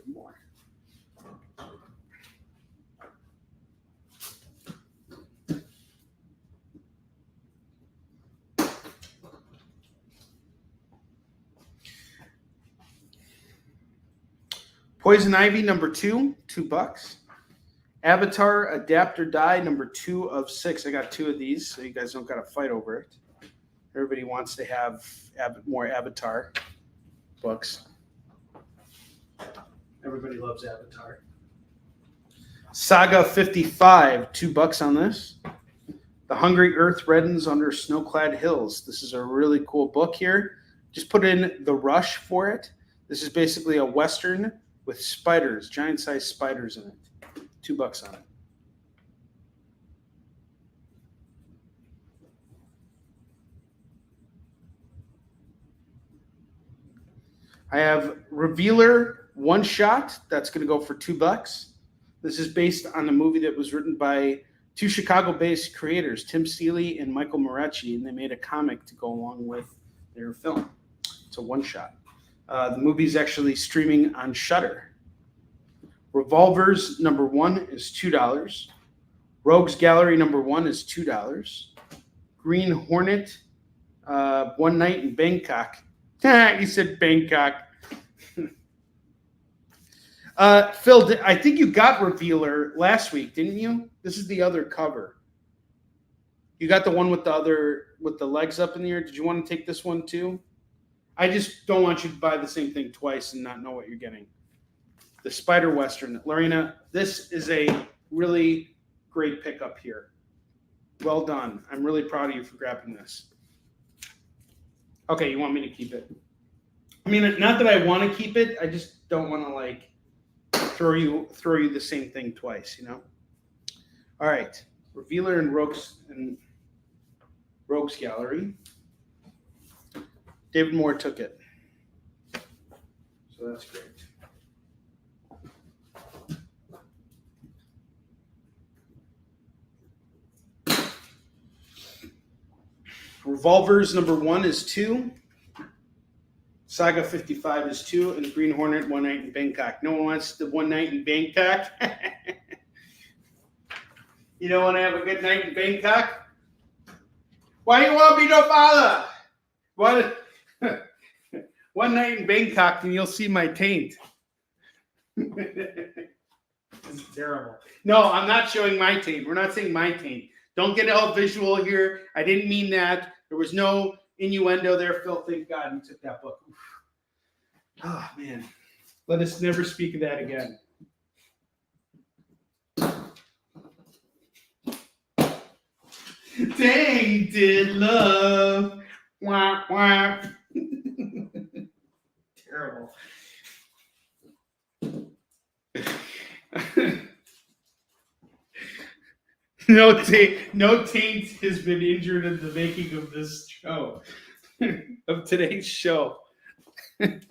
more. Poison Ivy, number 2, $2. Avatar, Adapt or Die, number 2 of 6. I got 2 of these, so you guys don't got to fight over it. Everybody wants to have more Avatar books. Everybody loves Avatar. Saga 55, $2 on this. The Hungry Earth Reddens Under Snow-Clad Hills. This is a really cool book here. Just put in The Rush for it. This is basically a Western with spiders, giant-sized spiders in it. $2 on it. I have Revealer One Shot. That's going to go for $2. This is based on a movie that was written by 2 Chicago-based creators, Tim Seeley and Michael Morecci, and they made a comic to go along with their film. It's a one-shot. The movie is actually streaming on Shudder. Revolvers number 1 is $2. Rogues Gallery number 1 is $2. Green Hornet, One Night in Bangkok. You said Bangkok. Phil, I think you got Revealer last week, didn't you? This is the other cover. You got the one with the legs up in the air. Did you want to take this one too? I just don't want you to buy the same thing twice and not know what you're getting. The Spider Western. Lorena, this is a really great pickup here. Well done. I'm really proud of you for grabbing this. Okay, you want me to keep it? I mean, not that I want to keep it. I just don't want to like throw you the same thing twice, you know? All right. Revealer and Rogues Gallery. David Moore took it. So that's great. Revolvers number 1 is 2. Saga 55 is 2. And Green Hornet, One Night in Bangkok. No one wants the One Night in Bangkok. You don't want to have a good night in Bangkok? Why you want to be no father? What? One night in Bangkok and you'll see my taint. This is terrible. No, I'm not showing my taint. We're not saying my taint. Don't get all visual here. I didn't mean that. There was no innuendo there. Phil, thank God you took that book. Oh, man. Let us never speak of that again. Tainted love. Wah, wah. Terrible. No taint has been injured in the making of this show, of today's show. I'm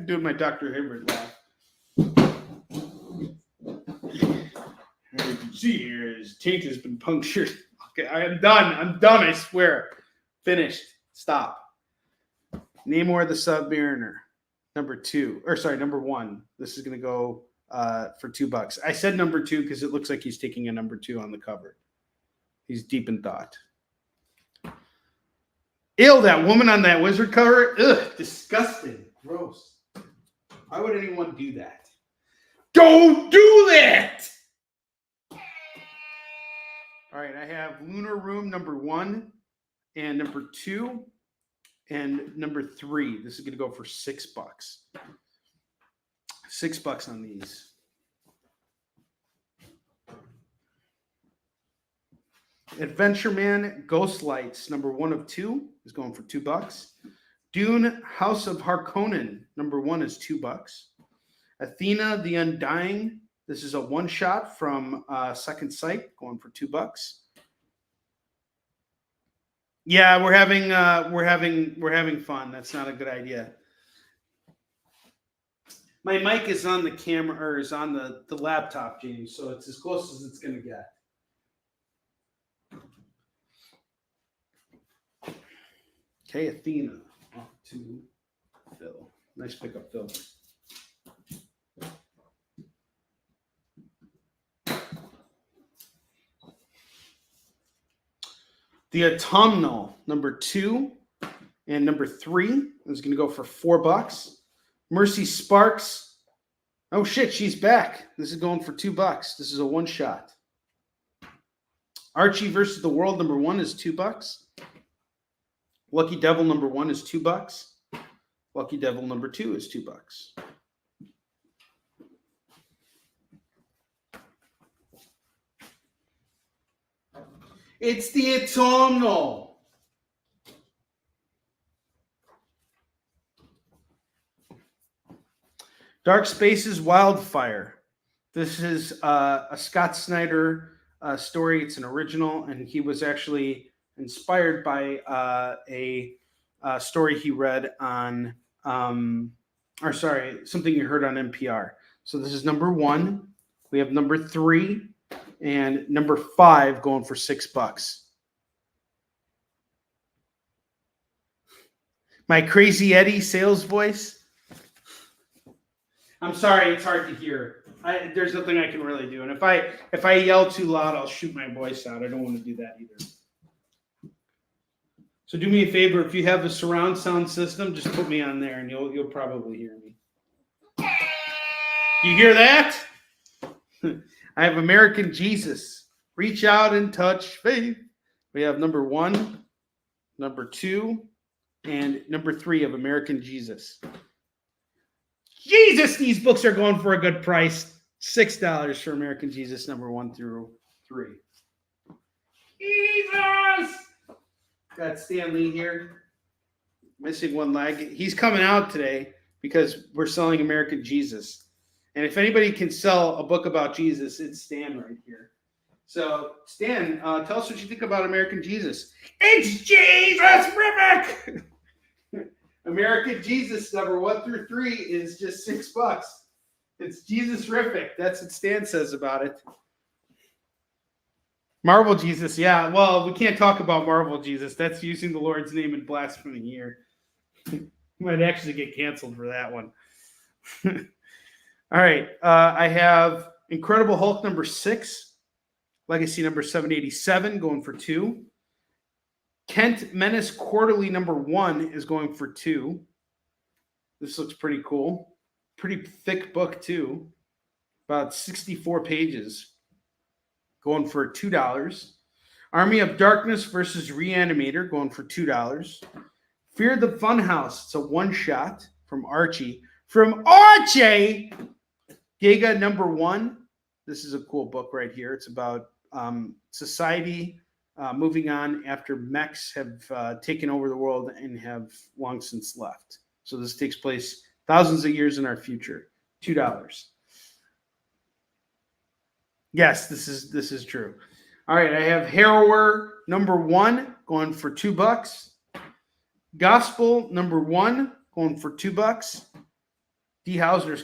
doing my Dr. Hibbert laugh. As you can see here, his taint has been punctured. Okay, I am done. I'm done, I swear. Finished. Stop. Namor the Submariner, number 1. This is going to go for $2. I said number 2 because it looks like he's taking a number 2 on the cover. He's deep in thought. Ew, that woman on that wizard cover. Ugh, disgusting. Gross. Why would anyone do that? Don't do that! All right, I have Lunar Room number 1 and number 2 and number 3. This is going to go for $6. $6 on these. Adventure Man Ghost Lights, number 1 of 2, is going for $2. Dune House of Harkonnen, number 1 is $2. Athena the Undying. This is a one-shot from Second Sight, going for $2. Yeah, we're having fun. That's not a good idea. My mic is on the camera, or is on the laptop, James, so it's as close as it's going to get. Okay, Athena off to Phil. Nice pickup, Phil. The Autumnal, number 2 and number 3 is going to go for $4. Mercy Sparks. Oh shit, she's back. This is going for $2. This is a one shot. Archie versus the World, number 1 is $2. Lucky Devil, number 1 is $2. Lucky Devil, number 2 is $2. It's the Autumnal. Dark Spaces Wildfire. This is a Scott Snyder story. It's an original, and he was actually inspired by a story he read on, something you heard on NPR. So this is number 1. We have number 3 and number 5 going for $6. My Crazy Eddie sales voice. I'm sorry, it's hard to hear. There's nothing I can really do, and if I yell too loud, I'll shoot my voice out. I don't want to do that either. So do me a favor, if you have a surround sound system, just put me on there, and you'll probably hear me. You hear that? I have American Jesus. Reach out and touch faith. We have number 1, number 2, and number 3 of American Jesus. Jesus, these books are going for a good price. $6 for American Jesus, number 1 through 3. Jesus! Got Stan Lee here. Missing one leg. He's coming out today because we're selling American Jesus. And if anybody can sell a book about Jesus, it's Stan right here. So, Stan, tell us what you think about American Jesus. It's Jesus-rific! American Jesus, number 1 through 3, is just $6. It's Jesus-rific. That's what Stan says about it. Marvel Jesus, yeah. Well, we can't talk about Marvel Jesus. That's using the Lord's name in blasphemy here. Might actually get canceled for that one. All right. I have Incredible Hulk number 6. Legacy number 787 going for $2. Kent Menace Quarterly number 1 is going for $2. This looks pretty cool. Pretty thick book too. About 64 pages. Going for $2. Army of Darkness versus Reanimator going for $2. Fear the Funhouse. It's a one shot from Archie. From Archie! Giga number 1. This is a cool book right here. It's about society moving on after mechs have taken over the world and have long since left. So this takes place thousands of years in our future. $2. Yes, this is true. All right, I have Harrower number 1 going for $2. Gospel number 1 going for $2. D. Hauser's.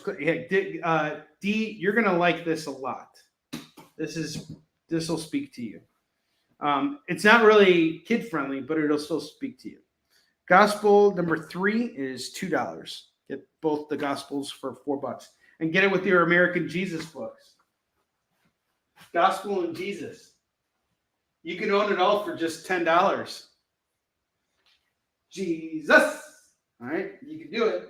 D, you're gonna like this a lot. This will speak to you. It's not really kid friendly, but it'll still speak to you. Gospel number 3 is $2. Get both the Gospels for $4, and get it with your American Jesus books. Gospel and Jesus. You can own it all for just $10. Jesus. All right, you can do it.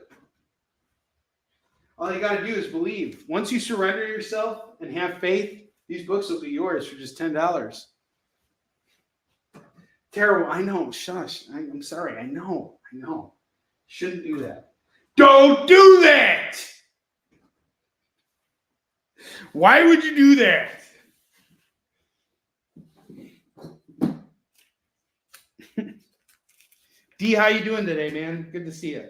All you got to do is believe. Once you surrender yourself and have faith, these books will be yours for just $10. Terrible. I know. Shush. I'm sorry. I know. Shouldn't do that. Don't do that. Why would you do that? D, how you doing today, man? Good to see you.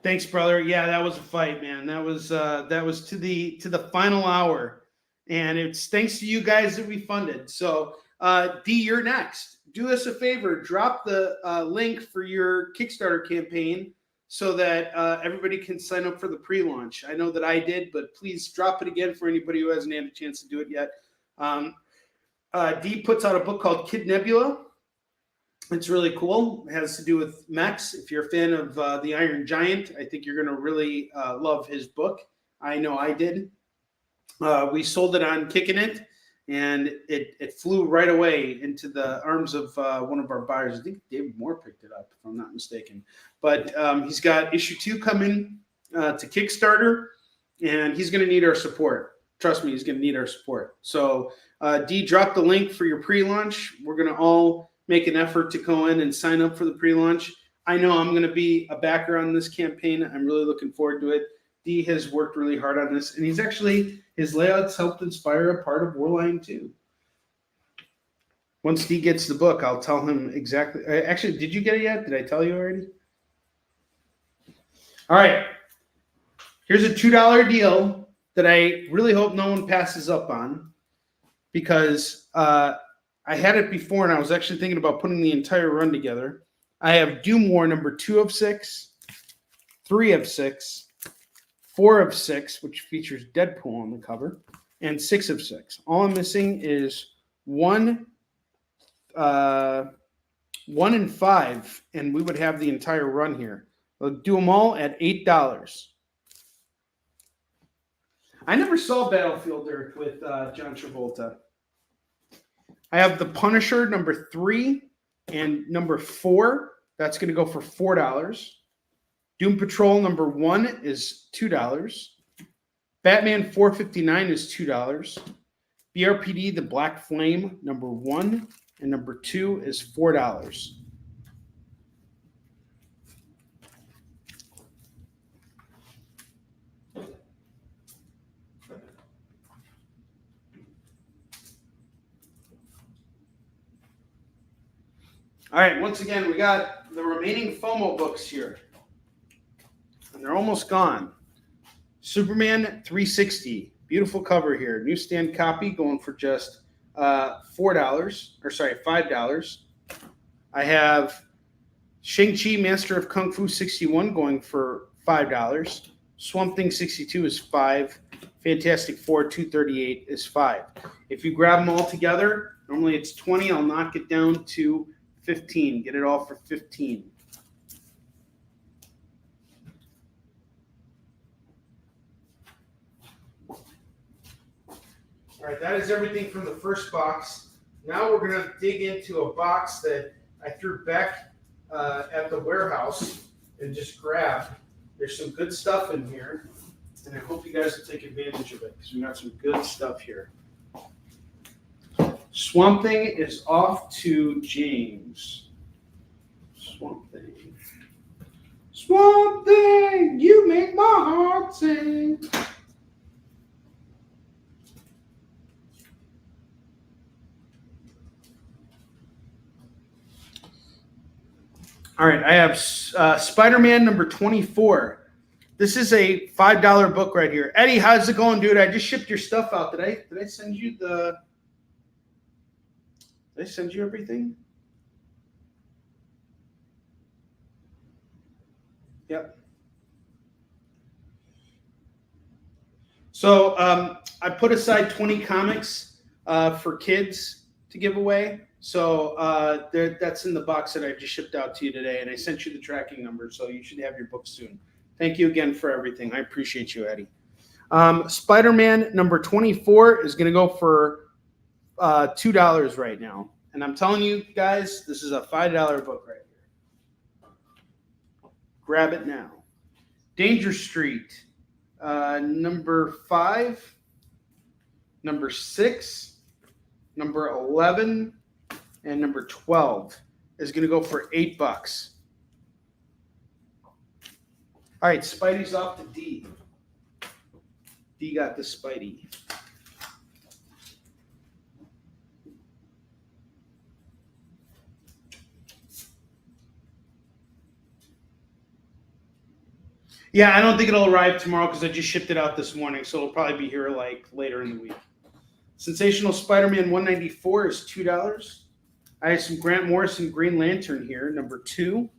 Thanks, brother. Yeah, that was a fight, man. That was to the final hour, and it's thanks to you guys that we funded. So, D, you're next. Do us a favor. Drop the link for your Kickstarter campaign so that everybody can sign up for the pre-launch. I know that I did, but please drop it again for anybody who hasn't had a chance to do it yet. Dee puts out a book called Kid Nebula. It's really cool. It has to do with mechs. If you're a fan of the Iron Giant, I think you're going to really love his book. I know I did. We sold it on Kickin, and it flew right away into the arms of one of our buyers. I think David Moore picked it up, if I'm not mistaken. But he's got issue 2 coming to Kickstarter, and he's going to need our support. Trust me, he's going to need our support. So Dee, drop the link for your pre-launch. We're going to all make an effort to go in and sign up for the pre-launch. I know I'm going to be a backer on this campaign. I'm really looking forward to it. Dee has worked really hard on this, and his layouts helped inspire a part of Warline too. Once Dee gets the book, I'll tell him exactly. Actually, did you get it yet? Did I tell you already? All right. Here's a $2 deal that I really hope no one passes up on, because I had it before, and I was actually thinking about putting the entire run together. I have Doom War number 2 of 6, 3 of 6, 4 of 6, which features Deadpool on the cover, and 6 of 6. All I'm missing is 1 and 5, and we would have the entire run here. We'll do them all at $8. I never saw Battlefield Earth with John Travolta. I have The Punisher number 3 and number 4. That's going to go for $4. Doom Patrol number 1 is $2. Batman 459 is $2. BRPD The Black Flame number 1 and number 2 is $4. All right, once again, we got the remaining FOMO books here, and they're almost gone. Superman 360, beautiful cover here. Newsstand copy going for just $5. I have Shang-Chi Master of Kung Fu 61 going for $5. Swamp Thing 62 is $5. Fantastic Four 238 is $5. If you grab them all together, normally it's $20. I'll knock it down to $15. Get it all for $15. All right, that is everything from the first box. Now we're going to dig into a box that I threw back at the warehouse and just grabbed. There's some good stuff in here, and I hope you guys will take advantage of it, because we got some good stuff here. Swamp Thing is off to James. Swamp Thing. Swamp Thing, you make my heart sing. All right, I have Spider-Man number 24. This is a $5 book right here. Eddie, how's it going, dude? I just shipped your stuff out. Did I send you the... Did I send you everything? Yep. So I put aside 20 comics for kids to give away. So that's in the box that I just shipped out to you today, and I sent you the tracking number, so you should have your book soon. Thank you again for everything. I appreciate you, Eddie. Spider-Man number 24 is going to go for $2 right now. And I'm telling you guys, this is a $5 book right here. Grab it now. Danger Street, number 5, number 6, number 11, and number 12 is going to go for $8. All right, Spidey's off to D. D got the Spidey. Yeah, I don't think it'll arrive tomorrow because I just shipped it out this morning, so it'll probably be here like later in the week. Sensational Spider-Man 194 is $2. I have some Grant Morrison Green Lantern here, number 2,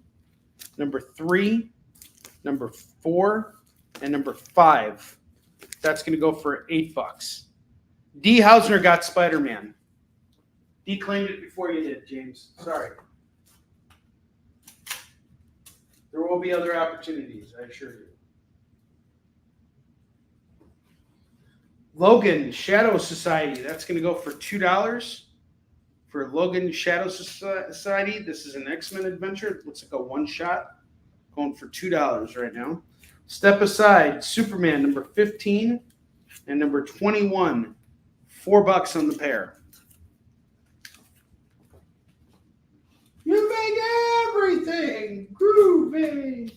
number 3, number 4, and number 5. That's going to go for $8. D. Hausner got Spider-Man. D claimed it before you did, James. Sorry. There will be other opportunities, I assure you. Logan, Shadow Society. That's going to go for $2. For Logan, Shadow Society, this is an X-Men adventure. It looks like a one-shot. Going for $2 right now. Step Aside, Superman, number 15 and number 21. $4 on the pair. You make everything groovy.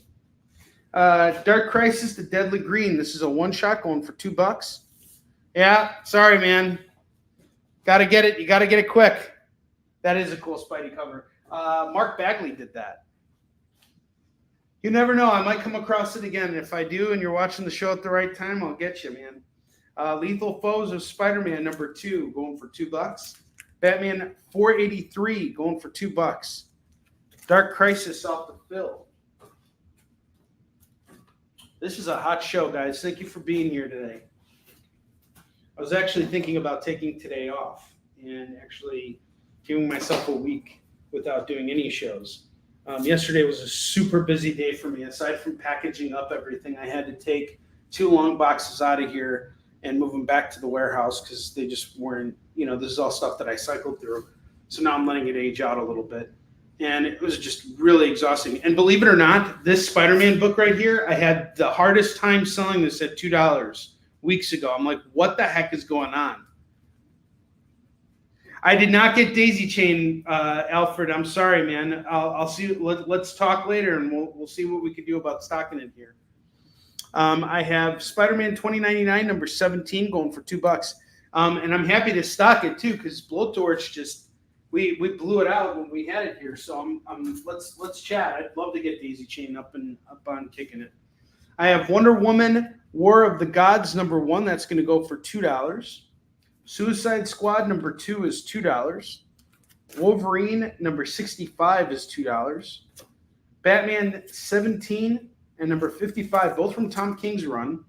Dark Crisis, The Deadly Green. This is a one-shot going for $2. Yeah, sorry, man. Gotta get it. You gotta get it quick. That is a cool Spidey cover. Mark Bagley did that. You never know. I might come across it again. If I do and you're watching the show at the right time, I'll get you, man. Lethal Foes of Spider-Man, number 2, going for $2. Batman 483, going for $2. Dark Crisis off the fill. This is a hot show, guys. Thank you for being here today. I was actually thinking about taking today off and actually giving myself a week without doing any shows. Yesterday was a super busy day for me. Aside from packaging up everything, I had to take 2 long boxes out of here and move them back to the warehouse because they just weren't, this is all stuff that I cycled through. So now I'm letting it age out a little bit. And it was just really exhausting. And believe it or not, this Spider-Man book right here, I had the hardest time selling this at $2 weeks ago. I'm like, what the heck is going on? I did not get Daisy Chain, Alfred. I'm sorry, man. I'll see. Let's talk later, and we'll see what we can do about stocking it here. I have Spider-Man 2099, number 17, going for $2. And I'm happy to stock it too, because Blowtorch just we blew it out when we had it here. So let's chat. I'd love to get Daisy Chain up on Kicking It. I have Wonder Woman, War of the Gods, number 1. That's going to go for $2. Suicide Squad, number 2 is $2. Wolverine, number 65 is $2. Batman 17 and number 55, both from Tom King's run,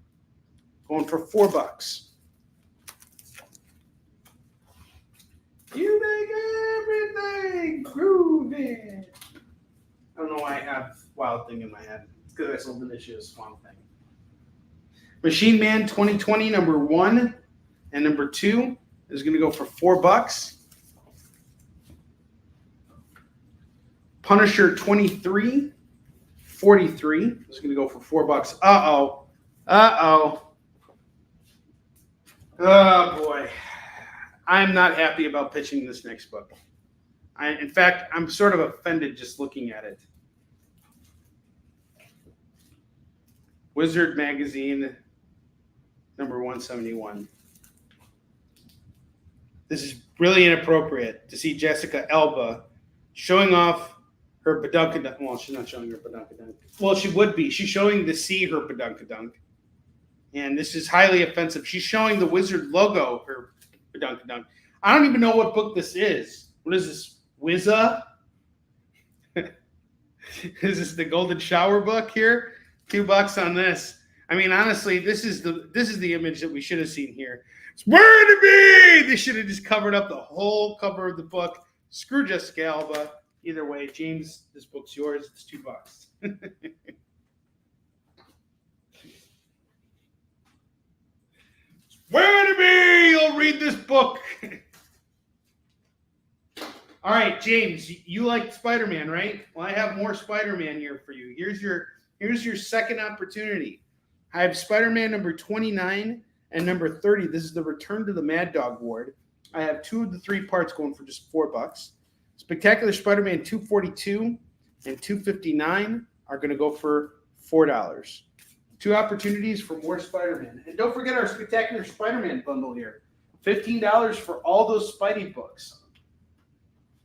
going for $4. You make everything groovy. I don't know why I have Wild Thing in my head. It's because I sold Initia's Swamp Thing. Machine Man 2020, number 1 and number 2 is going to go for $4. Punisher 2343 is going to go for $4. Uh-oh. Oh, boy. I'm not happy about pitching this next book. In fact, I'm sort of offended just looking at it. Wizard Magazine, number 171. This is really inappropriate to see Jessica Alba showing off her badunkadunk. Well, she's not showing her badunkadunk. Well, she would be. She's showing her badunkadunk. And this is highly offensive. She's showing the Wizard logo, her badunkadunk. I don't even know what book this is. What is this? Wizza? Is this the Golden Shower book here? $2 on this. I mean, honestly, this is the image that we should have seen here. It's where to be. They should have just covered up the whole cover of the book. Screw Jessica Alba. Either way, James, this book's yours. It's $2. Where to be? You'll read this book. All right, James, you like Spider-Man, right? Well, I have more Spider-Man here for you. Here's your second opportunity. I have Spider-Man number 29 and number 30. This is the Return to the Mad Dog Ward. I have 2 of the 3 parts going for just $4. Spectacular Spider-Man 242 and 259 are going to go for $4. 2 opportunities for more Spider-Man. And don't forget our Spectacular Spider-Man bundle here. $15 for all those Spidey books.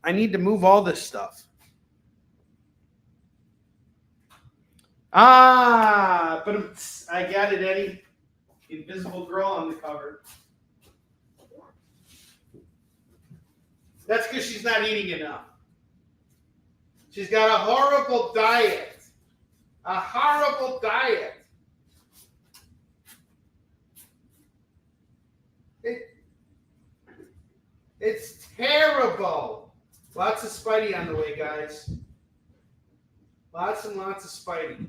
I need to move all this stuff. But I got it, Eddie. Invisible Girl on the cover. That's because she's not eating enough. She's got a horrible diet. A horrible diet. It's terrible. Lots of Spidey on the way, guys. Lots and lots of Spidey.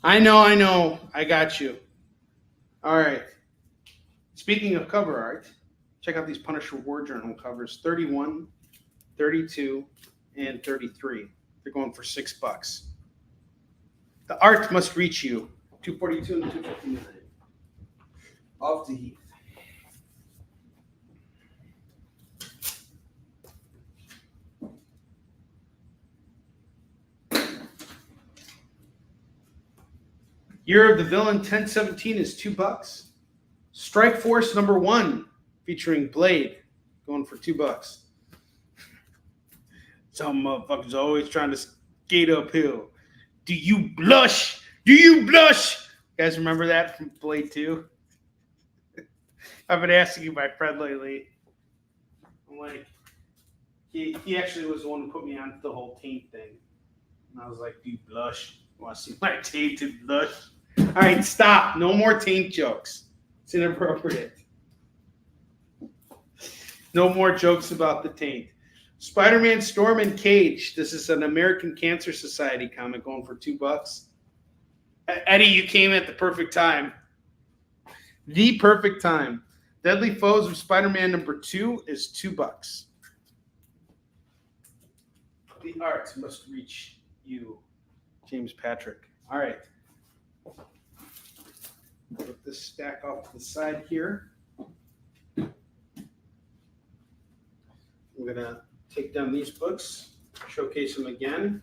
I know. I got you. All right. Speaking of cover art, check out these Punisher War Journal covers 31, 32, and 33. They're going for $6. The art must reach you. 242 and 259. Off to Heath. Year of the Villain 1017 is $2. Strike Force #1 featuring Blade going for $2. Some motherfuckers always trying to skate uphill. Do you blush? Do you blush? You guys remember that from Blade 2? I've been asking you, my friend, lately. I'm like, he actually was the one who put me on the whole taint thing. And I was like, do you blush? You want to see my tainted blush? All right, stop. No more taint jokes. It's inappropriate. No more jokes about the taint. Spider-Man Storm and Cage. This is an American Cancer Society comic going for $2. Eddie, you came at the perfect time. The perfect time. Deadly Foes of Spider-Man #2 is $2. The art must reach you, James Patrick. All right. Put this stack off to the side here. I'm going to take down these books, showcase them again.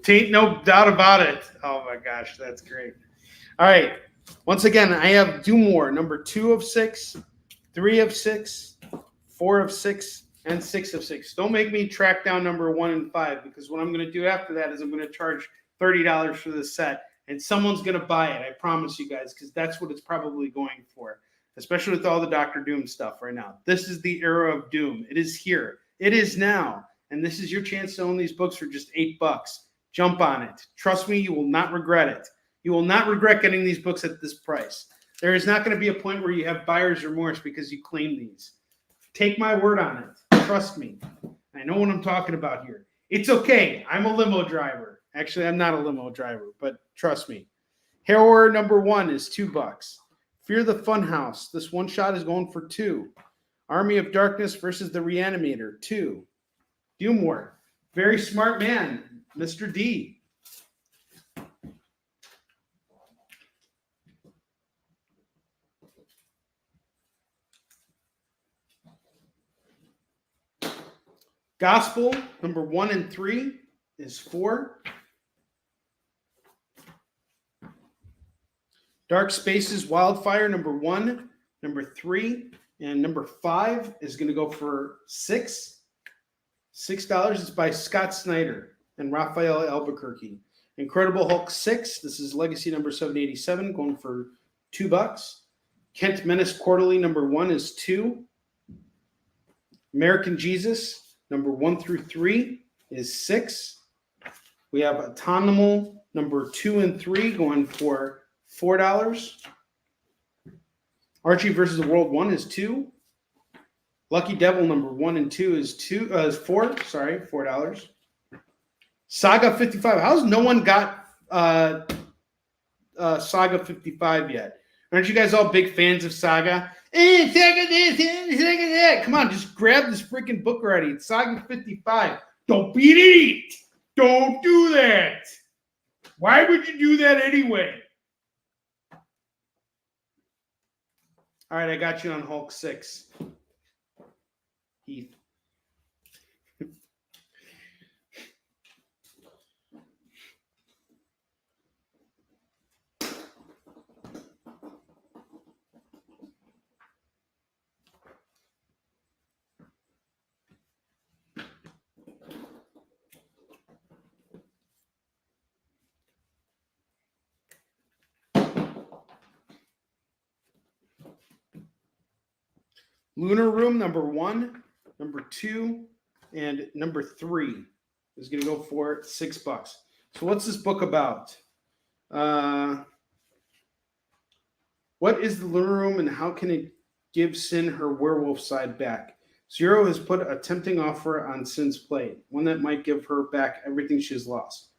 Ain't no doubt about it. Oh my gosh, that's great. All right. Once again, I have Do More, #2 of 6, 3 of 6, 4 of 6, and 6 of 6. Don't make me track down #1 and 5, because what I'm going to do after that is I'm going to charge $30 for this set, and someone's going to buy it. I promise you guys, because that's what it's probably going for, especially with all the Dr. Doom stuff right now. This is the era of Doom. It is here. It is now. And this is your chance to own these books for just $8. Jump on it. Trust me, you will not regret it. You will not regret getting these books at this price. There is not going to be a point where you have buyer's remorse because you claim these. Take my word on it. Trust me. I know what I'm talking about here. It's okay. I'm a limo driver. Actually, I'm not a limo driver, but trust me. Horror #1 is $2. Fear the Funhouse. This one shot is going for $2. Army of Darkness versus the Reanimator, $2. Do More. Very Smart Man, Mr. D. Gospel #1 and 3 is $4. Dark Spaces Wildfire #1, #3, and #5 is going to go for $6. $6. It's by Scott Snyder and Raphael Albuquerque. Incredible Hulk 6. This is Legacy #787, going for $2. Kent Menace Quarterly #1 is $2. American Jesus #1 through 3 is $6. We have Autonomal #2 and 3 going for $4. Archie versus the World 1 is $2. Lucky Devil #1 and 2 is $4. Sorry, $4. Saga 55. How's no one got Saga 55 yet? Aren't you guys all big fans of Saga? Saga this, Saga that. Come on, just grab this freaking book already. It's Saga 55. Don't be an idiot. Don't do that. Why would you do that anyway? All right, I got you on Hulk 6. Heath. Lunar Room number 1, number 2, and number 3 is going to go for $6. So what's this book about? What is the Lunar Room and how can it give Sin her werewolf side back? Zero has put a tempting offer on Sin's plate, one that might give her back everything she has lost.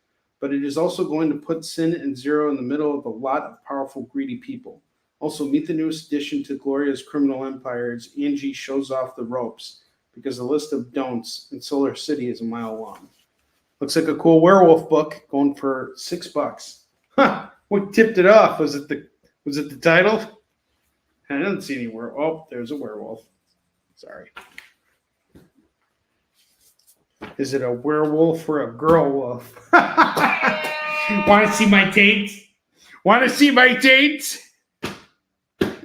But it is also going to put Sin and Zero in the middle of a lot of powerful, greedy people. Also, meet the newest addition to Gloria's criminal empire as Angie shows off the ropes because the list of don'ts in Solar City is a mile long. Looks like a cool werewolf book going for $6. Huh, what tipped it off? Was it the title? I didn't see any werewolf. Oh, there's a werewolf. Sorry. Is it a werewolf or a girl wolf? Want to see my taint? Want to see my taint?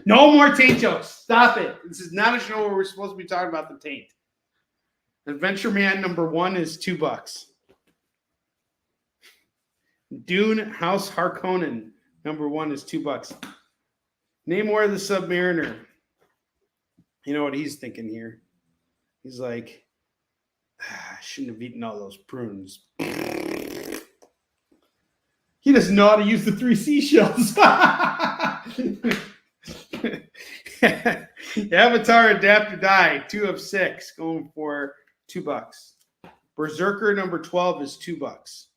No more taint jokes. Stop it. This is not a show where we're supposed to be talking about the taint. Adventure Man number 1 is $2. Dune House Harkonnen number 1 is $2. Namor the Submariner. You know what he's thinking here? He's like, I shouldn't have eaten all those prunes. He doesn't know how to use the 3 seashells. Avatar Adapt or Die, 2 of 6, going for $2. Berserker number 12 is $2.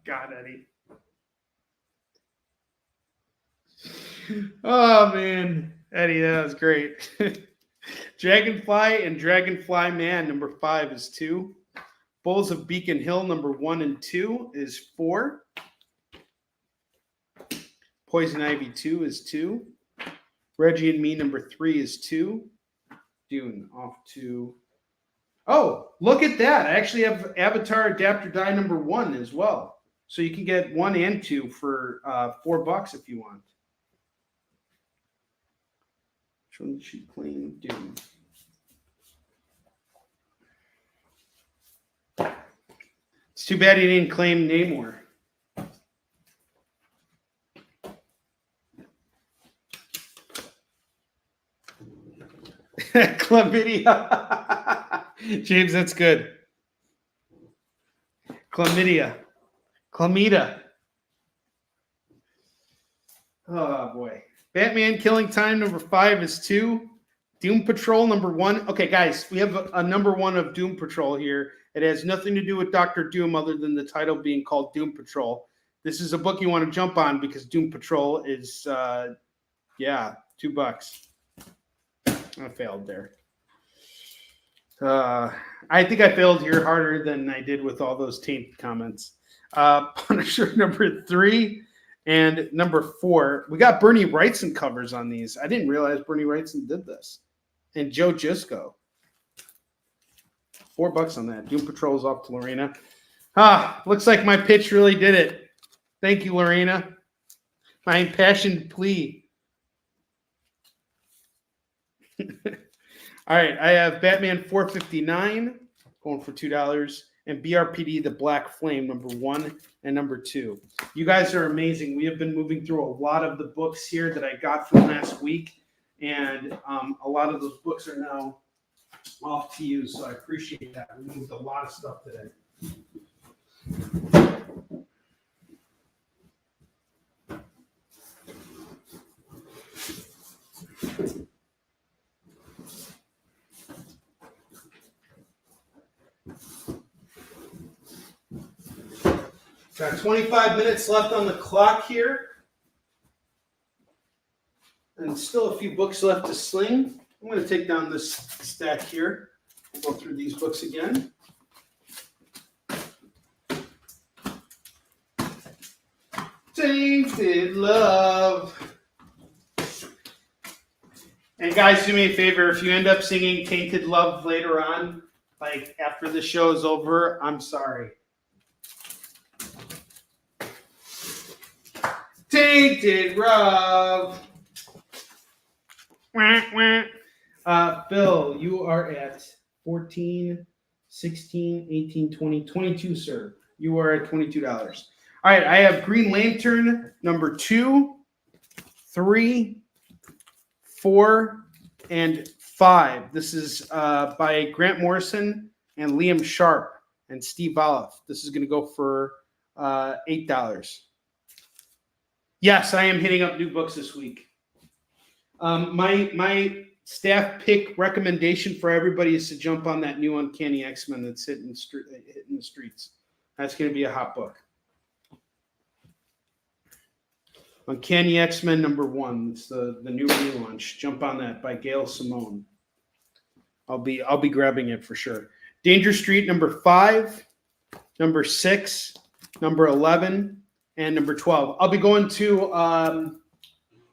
God, Eddie. Oh man, Eddie, that was great. Dragonfly and Dragonfly Man number 5 is 2. Bulls of Beacon Hill number 1 and 2 is 4. Poison Ivy 2 is 2. Reggie and Me number 3 is 2. Dune off to. Oh, look at that. I actually have Avatar Adapt or Die number 1 as well. So you can get 1 and 2 for $4 if you want. Which one did she claim? Dune. It's too bad he didn't claim Namor. Chlamydia. James, that's good. Chlamydia. Oh, boy. Batman Killing Time number 5 is 2. Doom Patrol number 1. Okay, guys, we have a number 1 of Doom Patrol here. It has nothing to do with Dr. Doom other than the title being called Doom Patrol. This is a book you want to jump on because Doom Patrol is, $2. I failed there. I think I failed here harder than I did with all those taint comments. Punisher number 3 and number 4. We got Bernie Wrightson covers on these. I didn't realize Bernie Wrightson did this. And Joe Gisco. $4 on that. Doom Patrol's off to Lorena. Looks like my pitch really did it. Thank you, Lorena. My impassioned plea. All right, I have Batman 459 going for $2 and BRPD The Black Flame number 1 and number 2. You guys are amazing. We have been moving through a lot of the books here that I got from last week, and a lot of those books are now off to you, so I appreciate that. We moved a lot of stuff today. Got 25 minutes left on the clock here. And still a few books left to sling. I'm going to take down this stack here. We'll go through these books again. Tainted Love. And guys, do me a favor. If you end up singing Tainted Love later on, like after the show is over, I'm sorry. Tainted Love. Bill, you are at 14, 16, 18, 20, 22, sir. You are at $22. All right, I have Green Lantern number 2, 3, 4, and 5. This is by Grant Morrison and Liam Sharp and Steve Olive. This is going to go for $8. Yes, I am hitting up new books this week. My staff pick recommendation for everybody is to jump on that new Uncanny X-Men that's hitting the streets. That's going to be a hot book. Uncanny X-Men number 1. It's the new relaunch. Jump on that by Gail Simone. I'll be grabbing it for sure. Danger Street number 5, number 6, number 11, and number 12. I'll be going to All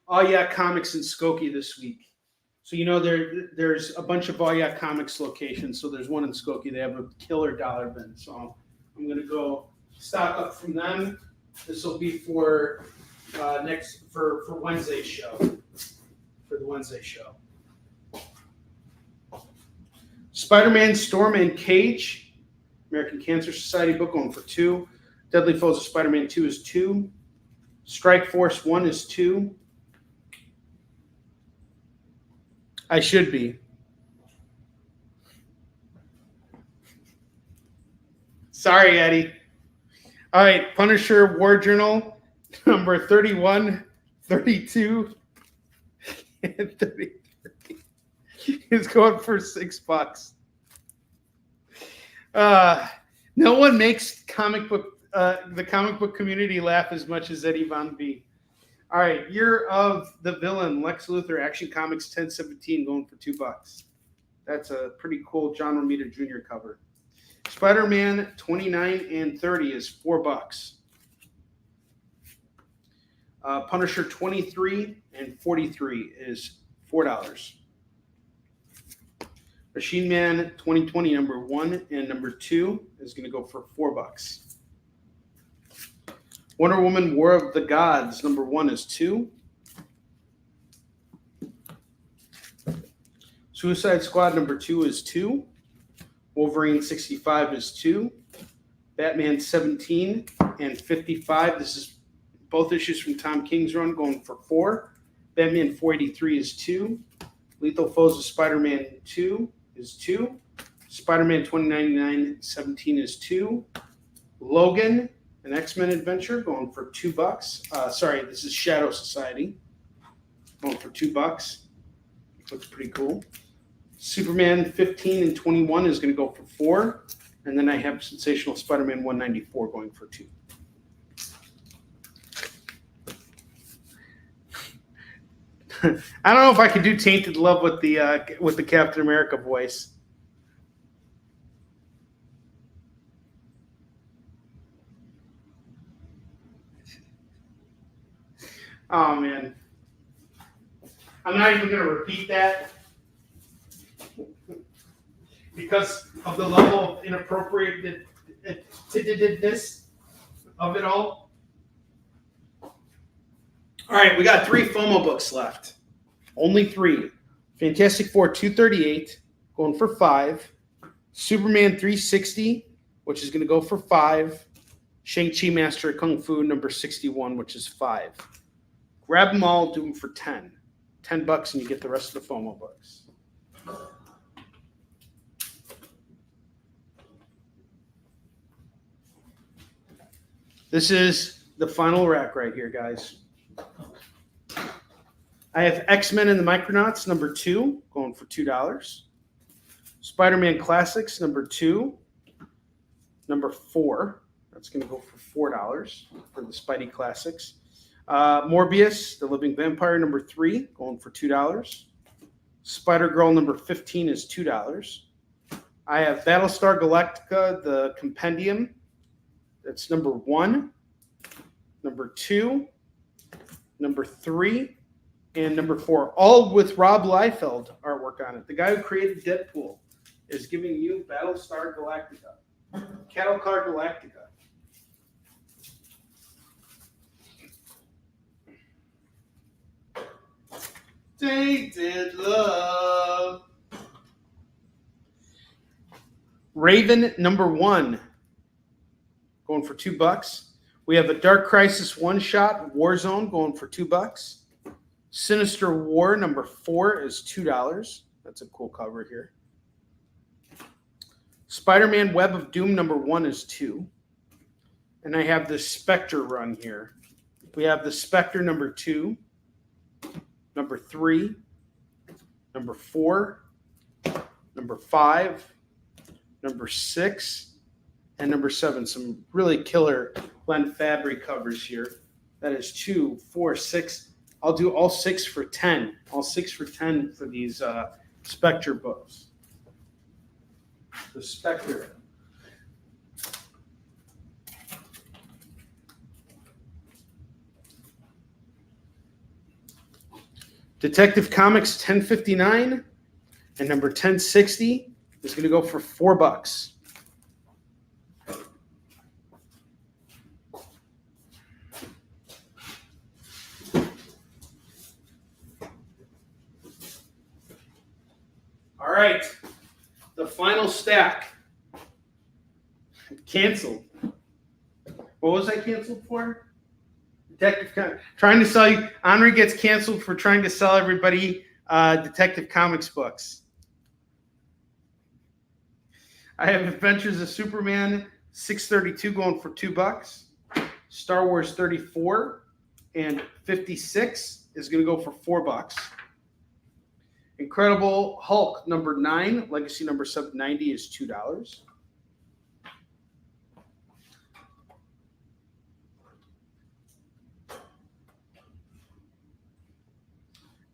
Yeah Comics in Skokie this week. So there's a bunch of All Yeah Comics locations. So there's one in Skokie. They have a killer dollar bin. So I'm gonna go stock up from them. This will be for Wednesday's show. For the Wednesday show. Spider-Man, Storm and Cage, American Cancer Society book going for 2. Deadly Foes of Spider-Man 2 is 2. Strike Force 1 is 2. I should be. Sorry, Eddie. All right, Punisher War Journal, number 31, 32, and 33 is going for $6. No one makes the comic book community laugh as much as Eddie Von B. All right, Year of the Villain, Lex Luthor, Action Comics 1017, going for $2. That's a pretty cool John Romita Jr. cover. Spider-Man 29 and 30 is $4. Punisher 23 and 43 is $4. Machine Man 2020 number 1 and number 2 is going to go for $4. Wonder Woman War of the Gods number 1 is 2. Suicide Squad number 2 is 2. Wolverine 65 is 2. Batman 17 and 55. This is both issues from Tom King's run going for 4. Batman 483 is 2. Lethal Foes of Spider-Man 2 is 2. Spider-Man 2099 17 is 2. Logan, an X-Men adventure, going for $2. Sorry, this is Shadow Society. Going for $2. Looks pretty cool. Superman 15 and 21 is going to go for 4. And then I have Sensational Spider-Man 194 going for 2. I don't know if I could do Tainted Love with the Captain America voice. Oh man, I'm not even going to repeat that because of the level of inappropriateness of it all. All right, we got 3 FOMO books left. Only 3. Fantastic Four 238, going for 5. Superman 360, which is going to go for 5. Shang-Chi Master of Kung Fu number 61, which is 5. Grab them all, do them for 10. $10 and you get the rest of the FOMO books. This is the final rack right here, guys. I have X-Men and the Micronauts, number 2, going for $2. Spider-Man Classics, number 2. Number 4, that's going to go for $4 for the Spidey Classics. Morbius, the Living Vampire, number 3, going for $2. Spider-Girl, number 15 is $2. I have Battlestar Galactica, the Compendium. That's number 1. number 2, number 3, and number 4, all with Rob Liefeld artwork on it. The guy who created Deadpool is giving you Battlestar Galactica, Cattle Car Galactica. Tainted Love. Raven number 1, going for $2. We have a Dark Crisis one-shot, Warzone, going for $2. Sinister War number 4 is $2. That's a cool cover here. Spider-Man Web of Doom number 1 is $2. And I have the Spectre run here. We have the Spectre number 2, number 3, number 4, number 5, number 6, and number 7. Some really killer Len Fabry covers here. That is 2, 4, 6. I'll do all 6 for 10. All 6 for 10 for these Spectre books. The Spectre. Detective Comics 1059 and number 1060 is going to go for $4. All right, the final stack. Canceled. What was I canceled for? Trying to sell you. Onrie gets canceled for trying to sell everybody Detective Comics books. I have Adventures of Superman 632 going for $2. Star Wars 34 and 56 is going to go for $4. Incredible Hulk number 9, Legacy number 790 is $2.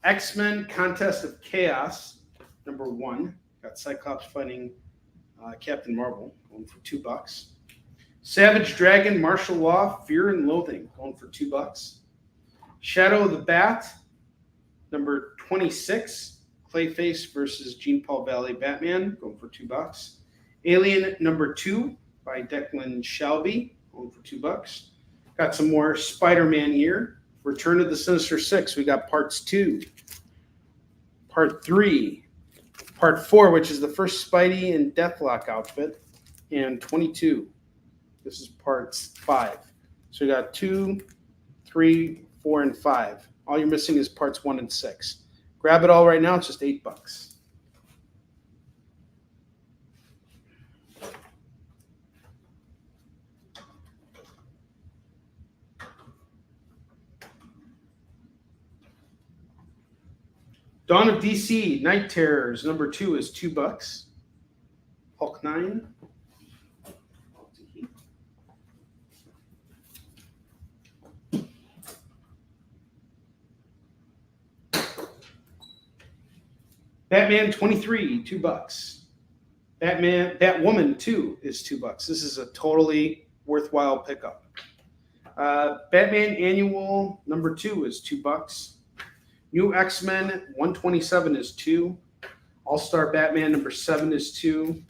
X-Men Contest of Chaos number 1. Got Cyclops fighting Captain Marvel, going for $2. Savage Dragon Martial Law Fear and Loathing, going for $2. Shadow of the Bat number 26. Clayface versus Jean Paul Valley Batman, going for $2. Alien number 2 by Declan Shalvey, going for $2. Got some more Spider-Man here. Return of the Sinister Six. We got parts 2, part 3, part 4, which is the first Spidey and Deathlock outfit, and 22. This is parts 5. So we got 2, 3, 4, and 5. All you're missing is parts 1 and 6. Grab it all right now. It's just $8. Dawn of DC Night Terrors number 2 is $2. Hulk 9. Batman 23, $2. Batwoman 2 is $2. This is a totally worthwhile pickup. Batman Annual number 2 is $2. New X-Men 127 is $2. All-Star Batman number 7 is $2.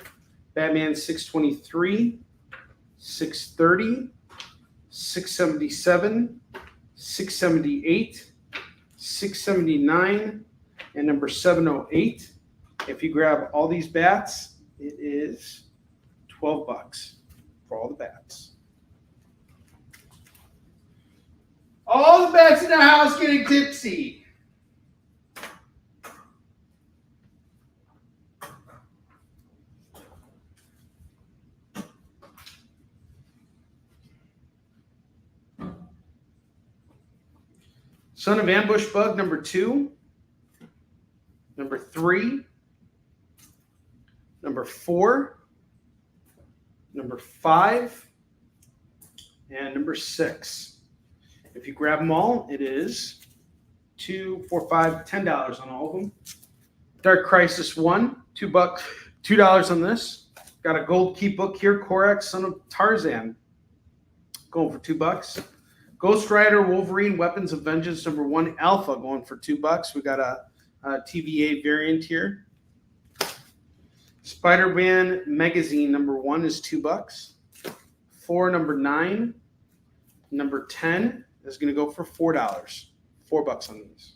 Batman 623, 630, 677, 678, 679, and number 708. If you grab all these bats, it is $12 for all the bats. All the bats in the house getting tipsy. Son of Ambush Bug number 2, number 3, number 4, number 5, and number 6. If you grab them all, it is $2, $4, $5, $10 on all of them. Dark Crisis 1, $2 on this. Got a gold key book here, Korak, Son of Tarzan, going for $2. Ghost Rider Wolverine Weapons of Vengeance #1 Alpha going for $2. We got a TVA variant here. Spider-Man Magazine #1 is $2. 4 #9. Number 10 is going to go for $4. $4 on these.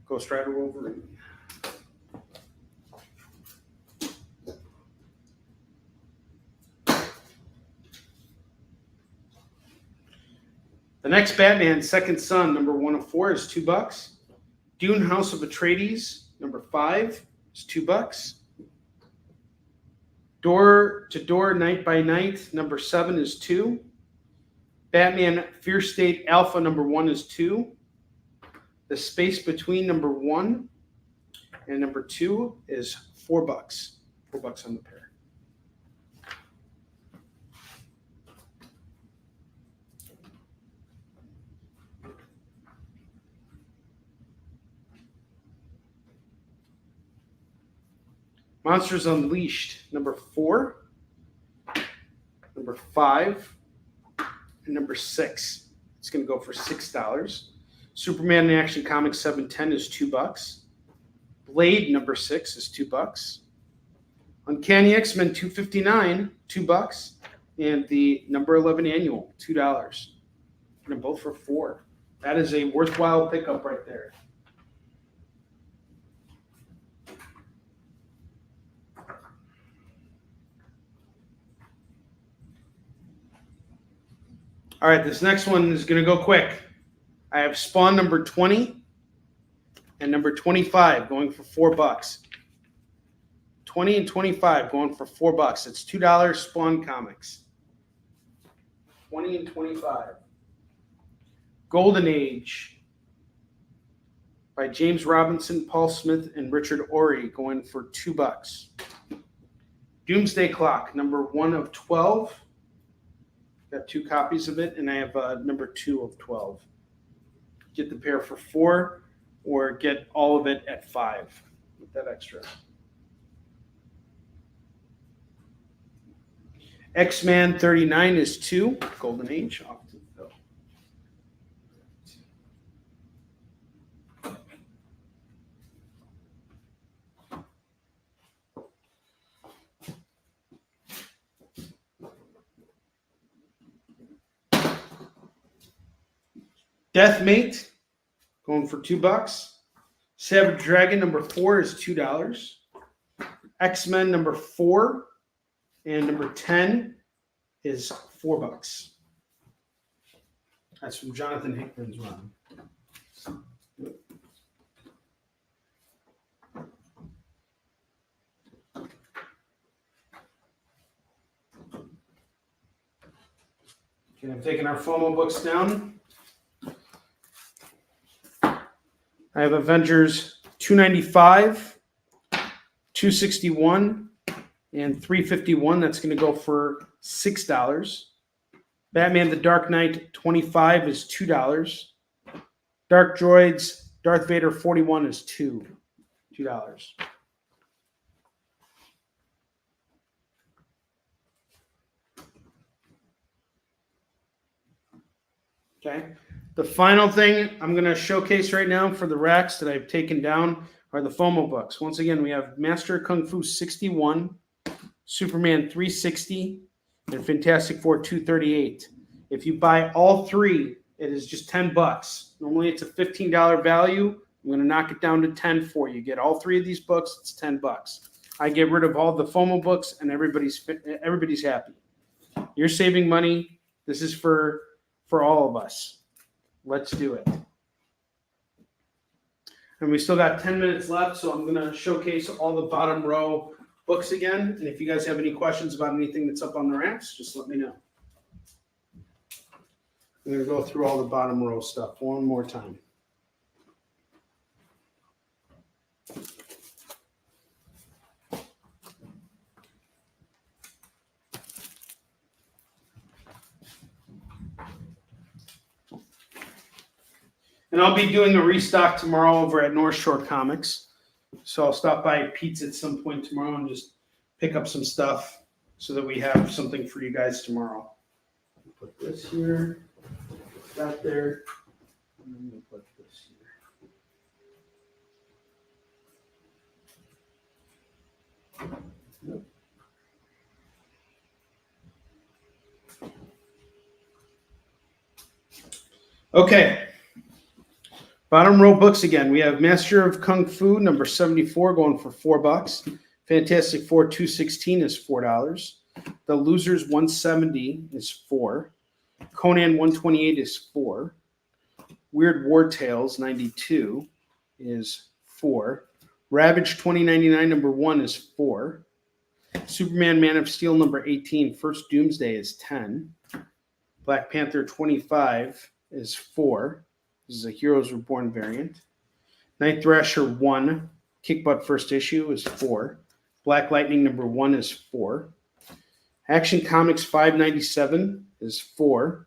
Ghost Rider Wolverine. The next Batman, Second Son, #1 of 4 is $2. Dune House of Atreides, #5 is $2. Door to Door Night by Night, #7 is $2. Batman Fear State Alpha #1 is $2. The Space Between #1 and #2 is $4. $4 on the pair. Monsters Unleashed, #4, #5, and #6. It's going to go for $6. Superman in Action Comics 710 is $2. Blade #6 is $2. Uncanny X-Men 259, $2. And the #11 annual, $2. And they're both for $4. That is a worthwhile pickup right there. All right, this next one is going to go quick. I have Spawn #20 and #25 going for $4. 20 and 25 going for $4. It's $2 Spawn comics. 20 and 25. Golden Age by James Robinson, Paul Smith, and Richard Onrie going for $2. Doomsday Clock, #1 of 12. Got 2 copies of it, and I have #2 of 12. Get the pair for $4, or get all of it at $5 with that extra. X-Man 39 is $2. Golden Age. Off to go. Deathmate going for $2. Savage Dragon #4 is $2. X-Men #4 and #10 is $4. That's from Jonathan Hickman's run. Okay, I'm taking our FOMO books down. I have Avengers 295, 261, and 351. That's going to go for $6. Batman the Dark Knight 25 is $2. Dark Droids Darth Vader 41 is $2. Okay. The final thing I'm going to showcase right now for the racks that I've taken down are the FOMO books. Once again, we have Master of Kung Fu 61, Superman 360, and Fantastic Four 238. If you buy all 3, it is just $10. Normally it's a $15 value. I'm going to knock it down to 10 for you. Get all 3 of these books, it's $10. I get rid of all the FOMO books, and everybody's happy. You're saving money. This is for all of us. Let's do it. And we still got 10 minutes left, so I'm going to showcase all the bottom row books again. And if you guys have any questions about anything that's up on the racks, just let me know. I'm going to go through all the bottom row stuff one more time. And I'll be doing a restock tomorrow over at North Shore Comics. So I'll stop by Pete's at some point tomorrow and just pick up some stuff so that we have something for you guys tomorrow. Put this here, put that there, and then we'll put this here. Yep. Okay. Bottom row books again. We have Master of Kung Fu number 74 going for $4. Fantastic Four 216 is $4. The Losers 170 is $4. Conan 128 is $4. Weird War Tales 92 is $4. Ravage 2099 number 1 is $4. Superman Man of Steel number 18 First Doomsday is $10. Black Panther 25 is $4. This is a Heroes Reborn variant. Night Thrasher 1, Kick Butt first issue is $4. Black Lightning number 1 is $4. Action Comics 597 is $4.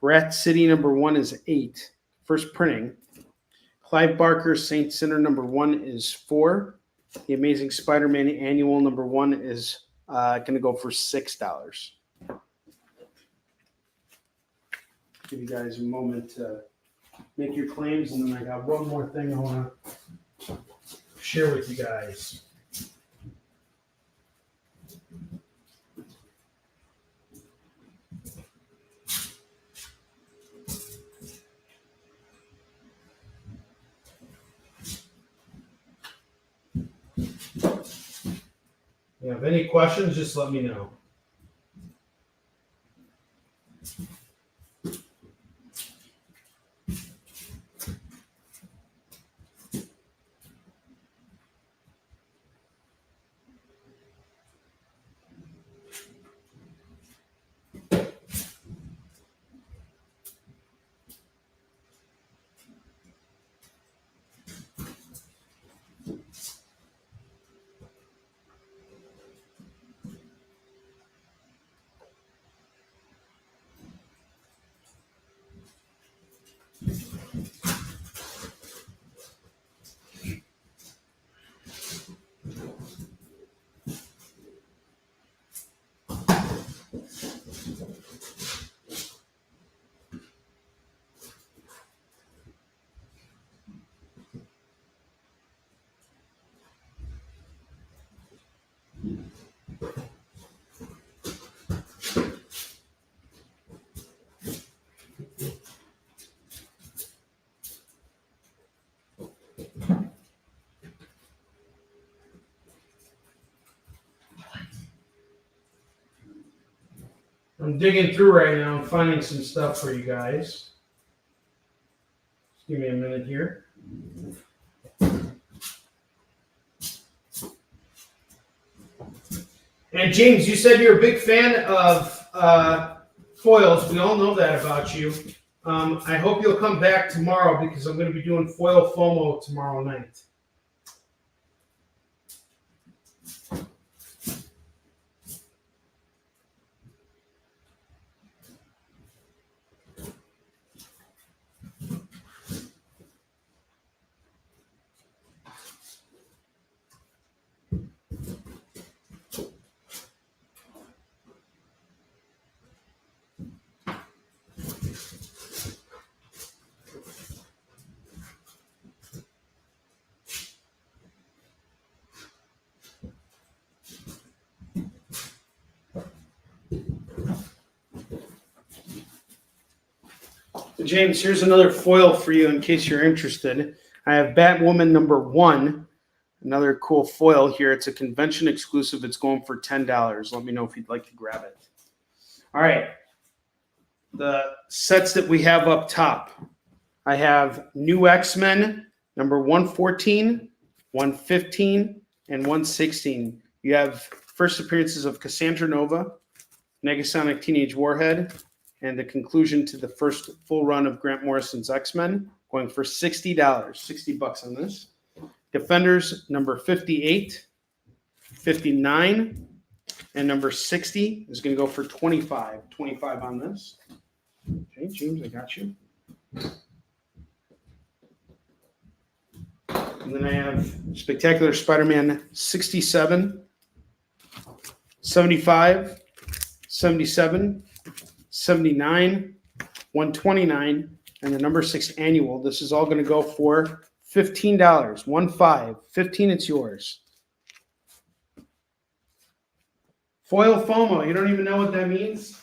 Rat City number 1 is $8. First printing. Clive Barker Saint Sinner number 1 is $4. The Amazing Spider-Man Annual number 1 is going to go for $6. Give you guys a moment to make your claims, and then I got one more thing I want to share with you guys. If you have any questions, just let me know. I'm digging through right now and finding some stuff for you guys. Just give me a minute here. And James, you said you're a big fan of foils. We all know that about you. I hope you'll come back tomorrow because I'm going to be doing foil FOMO tomorrow night. James, here's another foil for you in case you're interested. I have Batwoman number 1, another cool foil here. It's a convention exclusive. It's going for $10. Let me know if you'd like to grab it. All right. The sets that we have up top. I have New X-Men number 114, 115, and 116. You have first appearances of Cassandra Nova, Negasonic Teenage Warhead, and the conclusion to the first full run of Grant Morrison's X-Men, going for $60, $60 on this. Defenders number 58, 59, and number 60 is going to go for $25 on this. Okay, James, I got you. And then I have Spectacular Spider-Man 67, 75, 77, 79, 129, and the number 6 annual. This is all going to go for $15. 15. It's yours. Foil FOMO. You don't even know what that means?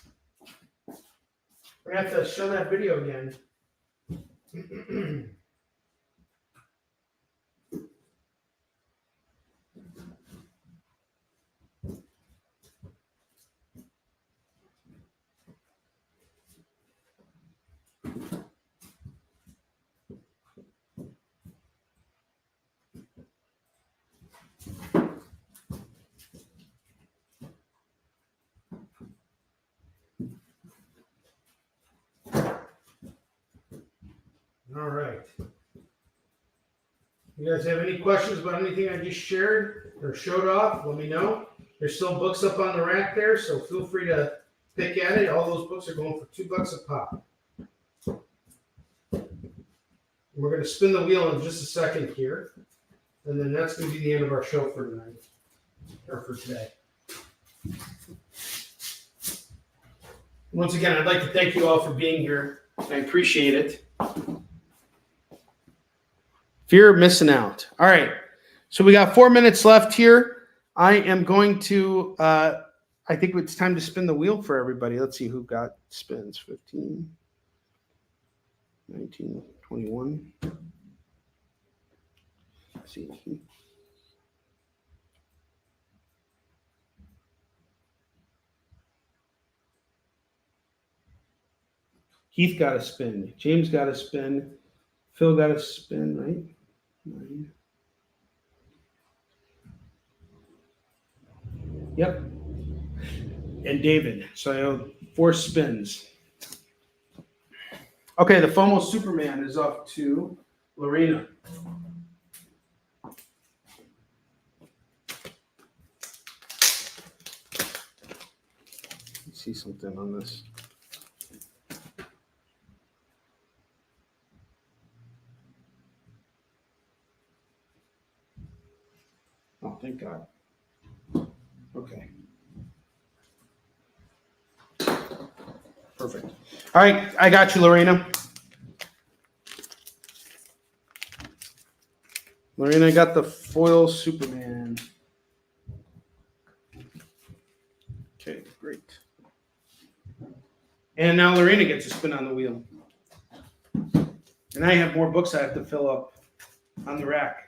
We're going to have to show that video again. All right. You guys have any questions about anything I just shared or showed off? Let me know. There's still books up on the rack there, so feel free to pick at it. All those books are going for $2 a pop. We're going to spin the wheel in just a second here, and then that's going to be the end of our show for tonight, or for today. Once again, I'd like to thank you all for being here. I appreciate it. Fear of missing out. All right. So we got 4 minutes left here. I am going to, I think it's time to spin the wheel for everybody. Let's see who got spins. 15, 19, 21. Let's see. Heath got a spin. James got a spin. Phil got a spin, right? 9. Yep. And David. So I have 4 spins. Okay, the FOMO Superman is off to Lorena. Let's see something on this. Oh, thank God. Okay. Perfect. All right, I got you, Lorena. Lorena got the foil Superman. Okay, great. And now Lorena gets a spin on the wheel. And I have more books I have to fill up on the rack.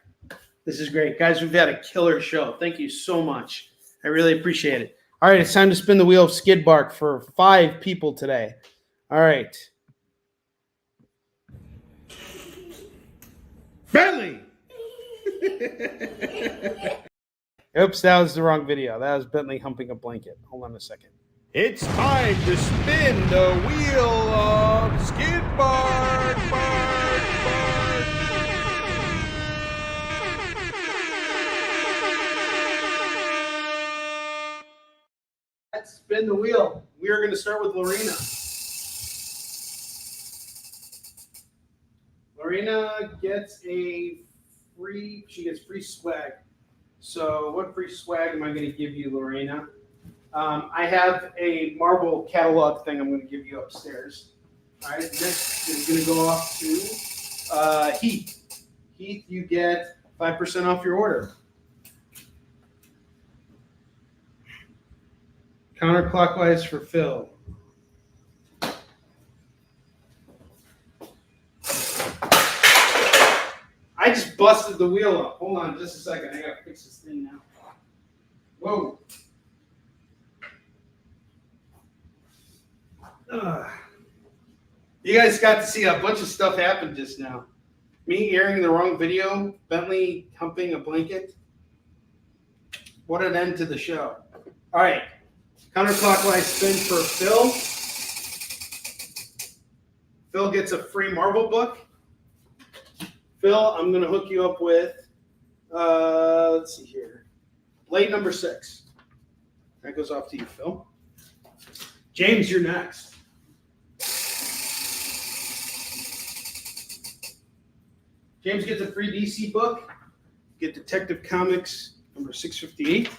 This is great. Guys, we've had a killer show. Thank you so much. I really appreciate it. All right, it's time to spin the wheel of Skid Bark for 5 people today. All right. Bentley! Oops, that was the wrong video. That was Bentley humping a blanket. Hold on a second. It's time to spin the wheel of Skid Bark. Let's spin the wheel. We are going to start with Lorena. Lorena gets she gets free swag. So what free swag am I going to give you, Lorena? I have a Marvel catalog thing I'm going to give you upstairs. All right, next is going to go off to Heath. Heath, you get 5% off your order. Counterclockwise for Phil. I just busted the wheel up. Hold on just a second. I got to fix this thing now. Whoa. You guys got to see a bunch of stuff happen just now. Me airing the wrong video, Bentley humping a blanket. What an end to the show. All right. Counterclockwise spin for Phil. Phil gets a free Marvel book. Phil, I'm going to hook you up with, let's see here, Blade number 6. That goes off to you, Phil. James, you're next. James gets a free DC book. get Detective Comics number 658.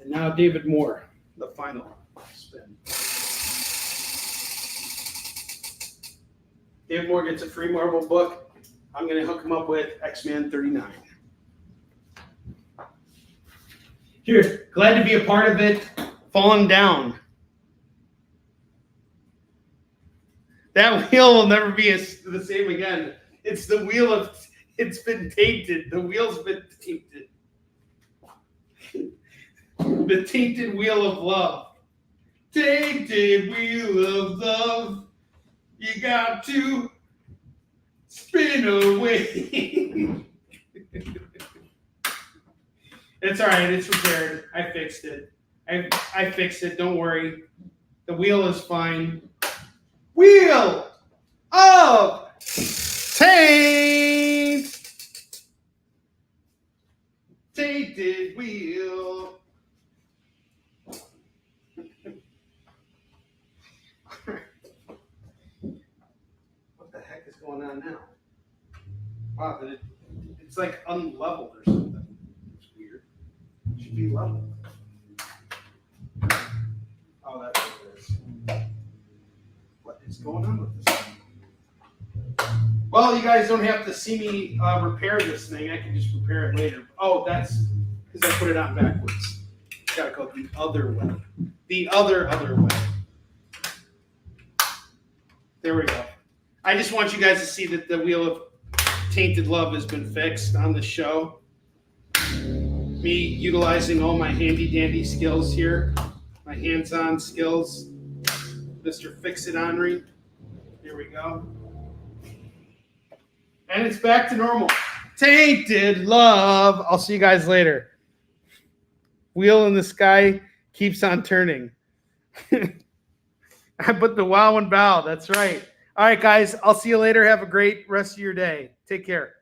And now David Moore, the final spin. David Moore gets a free Marvel book. I'm going to hook him up with X-Men 39. Here, glad to be a part of it. Falling down. That wheel will never be the same again. It's the wheel of, it's been tainted. The wheel's been tainted. The tainted wheel of love. Tainted wheel of love. You got to spin away. It's all right. It's repaired. I fixed it. I fixed it. Don't worry. The wheel is fine. Wheel of taint. Tainted wheel. What the heck is going on now? Wow, it's like unleveled or something. It's weird. It should be leveled. Oh, that's what it is. What is going on with this thing? Well, you guys don't have to see me repair this thing. I can just repair it later. Oh, that's because I put it on backwards. Gotta go the other way. The other way. There we go. I just want you guys to see that the wheel of tainted love has been fixed on the show. Me utilizing all my handy dandy skills here, my hands-on skills. Mr. Fix-It Onrie. Here we go. And it's back to normal. Tainted love. I'll see you guys later. Wheel in the sky keeps on turning. I put the wow and bow. That's right. All right, guys. I'll see you later. Have a great rest of your day. Take care.